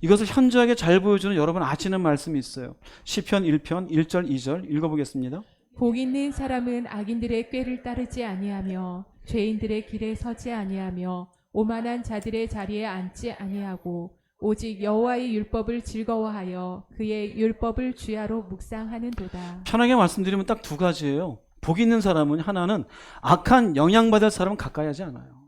이것을 현저하게 잘 보여주는 여러분 아시는 말씀이 있어요. 시편 1편 1절 2절 읽어보겠습니다. 복 있는 사람은 악인들의 꾀를 따르지 아니하며 죄인들의 길에 서지 아니하며 오만한 자들의 자리에 앉지 아니하고 오직 여호와의 율법을 즐거워하여 그의 율법을 주야로 묵상하는도다. 편하게 말씀드리면 딱 두 가지예요. 복 있는 사람은 하나는 악한 영향받을 사람은 가까이 하지 않아요.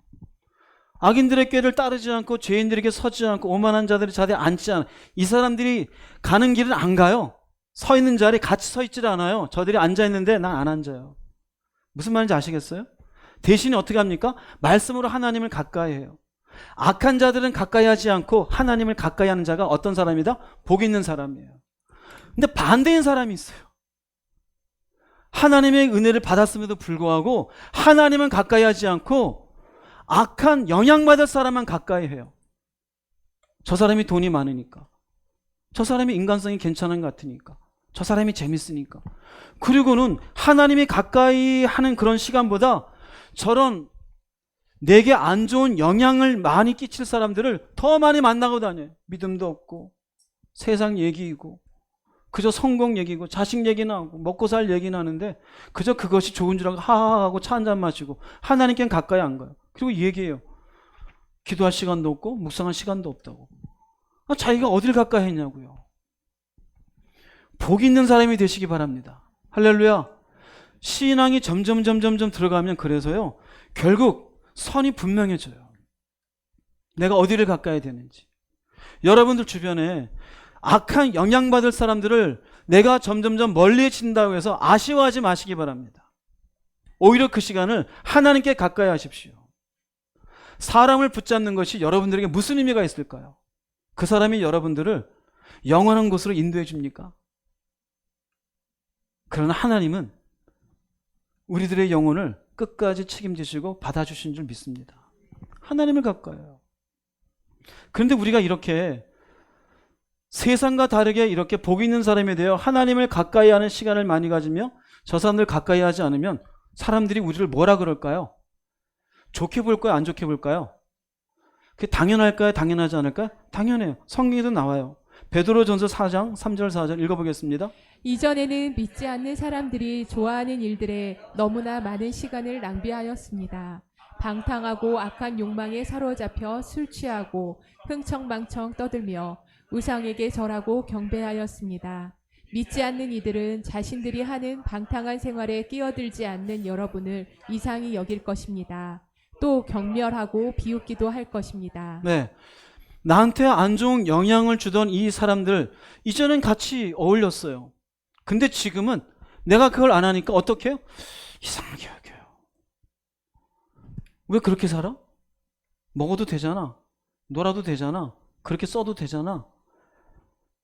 악인들의 꾀를 따르지 않고 죄인들에게 서지 않고 오만한 자들의 자리에 앉지 않아요. 이 사람들이 가는 길은 안 가요. 서 있는 자리에 같이 서 있질 않아요. 저들이 앉아 있는데 난 안 앉아요. 무슨 말인지 아시겠어요? 대신에 어떻게 합니까? 말씀으로 하나님을 가까이 해요. 악한 자들은 가까이 하지 않고 하나님을 가까이 하는 자가 어떤 사람이다? 복 있는 사람이에요. 근데 반대인 사람이 있어요. 하나님의 은혜를 받았음에도 불구하고 하나님은 가까이 하지 않고 악한 영향받을 사람만 가까이 해요. 저 사람이 돈이 많으니까, 저 사람이 인간성이 괜찮은 것 같으니까, 저 사람이 재밌으니까. 그리고는 하나님이 가까이 하는 그런 시간보다 저런 내게 안 좋은 영향을 많이 끼칠 사람들을 더 많이 만나고 다녀요. 믿음도 없고 세상 얘기이고 그저 성공 얘기고 자식 얘기나 하고 먹고 살 얘기나 하는데 그저 그것이 좋은 줄 알고 하하하고 차 한잔 마시고 하나님께는 가까이 안 가요. 그리고 얘기해요. 기도할 시간도 없고 묵상할 시간도 없다고. 자기가 어딜 가까이 했냐고요. 복 있는 사람이 되시기 바랍니다. 할렐루야. 신앙이 점점 들어가면 그래서요, 결국 선이 분명해져요. 내가 어디를 가까이 되는지. 여러분들 주변에 악한 영향받을 사람들을 내가 점점 멀리해진다고 해서 아쉬워하지 마시기 바랍니다. 오히려 그 시간을 하나님께 가까이 하십시오. 사람을 붙잡는 것이 여러분들에게 무슨 의미가 있을까요? 그 사람이 여러분들을 영원한 곳으로 인도해 줍니까? 그러나 하나님은 우리들의 영혼을 끝까지 책임지시고 받아주신 줄 믿습니다. 하나님을 가까이 해요. 그런데 우리가 이렇게 세상과 다르게 이렇게 복 있는 사람에 대해 하나님을 가까이 하는 시간을 많이 가지며 저 사람들 가까이 하지 않으면 사람들이 우리를 뭐라 그럴까요? 좋게 볼까요? 안 좋게 볼까요? 그게 당연할까요? 당연하지 않을까요? 당연해요. 성경에도 나와요. 베드로전서 4장 3절 4절 읽어보겠습니다. 이전에는 믿지 않는 사람들이 좋아하는 일들에 너무나 많은 시간을 낭비하였습니다. 방탕하고 악한 욕망에 사로잡혀 술 취하고 흥청망청 떠들며 우상에게 절하고 경배하였습니다. 믿지 않는 이들은 자신들이 하는 방탕한 생활에 끼어들지 않는 여러분을 이상히 여길 것입니다. 또 경멸하고 비웃기도 할 것입니다. 네, 나한테 안 좋은 영향을 주던 이 사람들 이제는 같이 어울렸어요. 근데 지금은 내가 그걸 안 하니까 어떻게 해요? 이상하게 여겨요. 왜 그렇게 살아? 먹어도 되잖아. 놀아도 되잖아. 그렇게 써도 되잖아.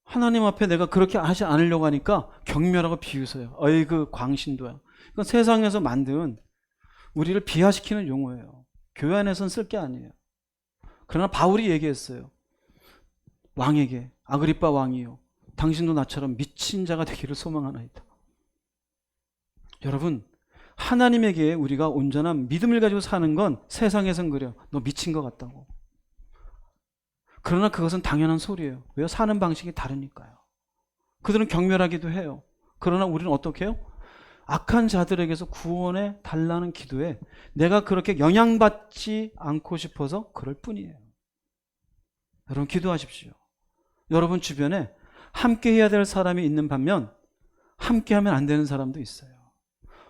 하나님 앞에 내가 그렇게 하지 않으려고 하니까 경멸하고 비웃어요. 어이구 광신도야. 이건 세상에서 만든 우리를 비하시키는 용어예요. 교회 안에서는 쓸 게 아니에요. 그러나 바울이 얘기했어요. 왕에게, 아그리빠 왕이요, 당신도 나처럼 미친 자가 되기를 소망하나이다. 여러분, 하나님에게 우리가 온전한 믿음을 가지고 사는 건 세상에선 그래요. 너 미친 것 같다고. 그러나 그것은 당연한 소리예요. 왜요? 사는 방식이 다르니까요. 그들은 경멸하기도 해요. 그러나 우리는 어떻게 해요? 악한 자들에게서 구원해 달라는 기도에 내가 그렇게 영향받지 않고 싶어서 그럴 뿐이에요. 여러분 기도하십시오. 여러분 주변에 함께 해야 될 사람이 있는 반면 함께 하면 안 되는 사람도 있어요.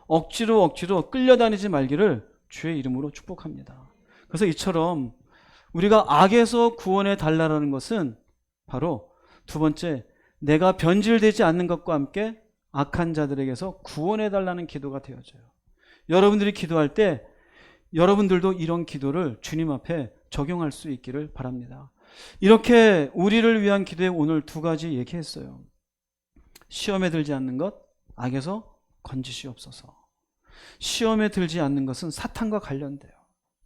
억지로 끌려다니지 말기를 주의 이름으로 축복합니다. 그래서 이처럼 우리가 악에서 구원해 달라는 것은 바로 두 번째, 내가 변질되지 않는 것과 함께 악한 자들에게서 구원해 달라는 기도가 되어져요. 여러분들이 기도할 때 여러분들도 이런 기도를 주님 앞에 적용할 수 있기를 바랍니다. 이렇게 우리를 위한 기도에 오늘 두 가지 얘기했어요. 시험에 들지 않는 것, 악에서 건지시옵소서. 시험에 들지 않는 것은 사탄과 관련돼요.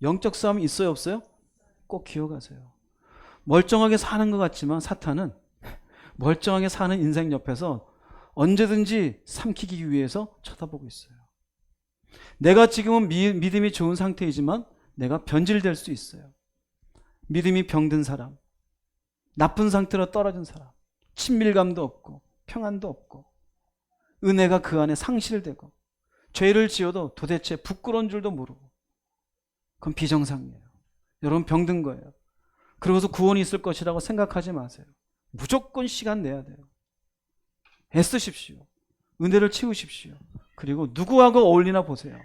영적 싸움이 있어요, 없어요? 꼭 기억하세요. 멀쩡하게 사는 것 같지만 사탄은 멀쩡하게 사는 인생 옆에서 언제든지 삼키기 위해서 쳐다보고 있어요. 내가 지금은 믿음이 좋은 상태이지만 내가 변질될 수 있어요. 믿음이 병든 사람, 나쁜 상태로 떨어진 사람, 친밀감도 없고 평안도 없고 은혜가 그 안에 상실되고 죄를 지어도 도대체 부끄러운 줄도 모르고, 그건 비정상이에요. 여러분 병든 거예요. 그러고서 구원이 있을 것이라고 생각하지 마세요. 무조건 시간 내야 돼요. 애쓰십시오. 은혜를 채우십시오. 그리고 누구하고 어울리나 보세요.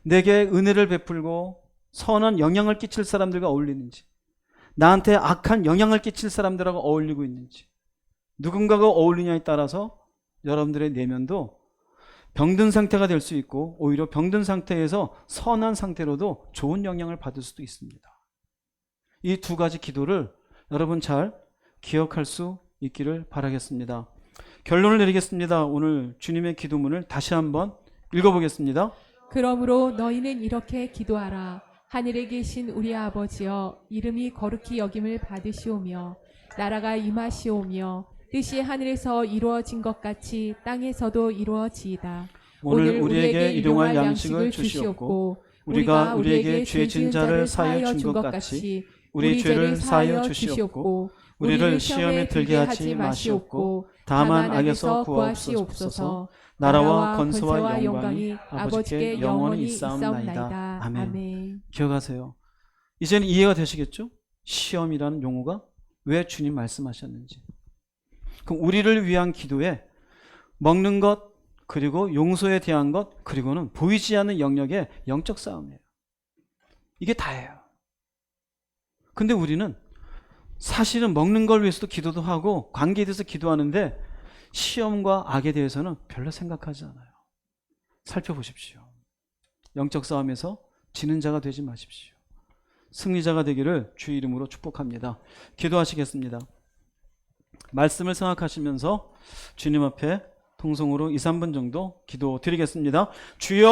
내게 은혜를 베풀고 선한 영향을 끼칠 사람들과 어울리는지, 나한테 악한 영향을 끼칠 사람들하고 어울리고 있는지, 누군가가 어울리냐에 따라서 여러분들의 내면도 병든 상태가 될 수 있고, 오히려 병든 상태에서 선한 상태로도 좋은 영향을 받을 수도 있습니다. 이 두 가지 기도를 여러분 잘 기억할 수 있기를 바라겠습니다. 결론을 내리겠습니다. 오늘 주님의 기도문을 다시 한번 읽어보겠습니다. 그러므로 너희는 이렇게 기도하라. 하늘에 계신 우리 아버지여, 이름이 거룩히 여김을 받으시오며 나라가 임하시오며 뜻이 하늘에서 이루어진 것 같이 땅에서도 이루어지이다. 오늘 우리에게 일용할 양식을 주시옵고 우리가 우리에게 죄 지은 자를 사하여 준 것 같이 우리 죄를 사하여 주시옵고 우리를 시험에 들게 하지 마시옵고 다만 악에서 구하시옵소서. 나라와 권세와 영광이 아버지께 영원히 있사옵나이다. 아멘. 기억하세요. 이제는 이해가 되시겠죠? 시험이라는 용어가 왜 주님 말씀하셨는지. 그럼 우리를 위한 기도에 먹는 것, 그리고 용서에 대한 것, 그리고는 보이지 않는 영역의 영적 싸움이에요. 이게 다예요. 근데 우리는 사실은 먹는 걸 위해서도 기도도 하고 관계에 대해서 기도하는데 시험과 악에 대해서는 별로 생각하지 않아요. 살펴보십시오. 영적 싸움에서 지는 자가 되지 마십시오. 승리자가 되기를 주의 이름으로 축복합니다. 기도하시겠습니다. 말씀을 생각하시면서 주님 앞에 통성으로 2, 3분 정도 기도 드리겠습니다. 주여!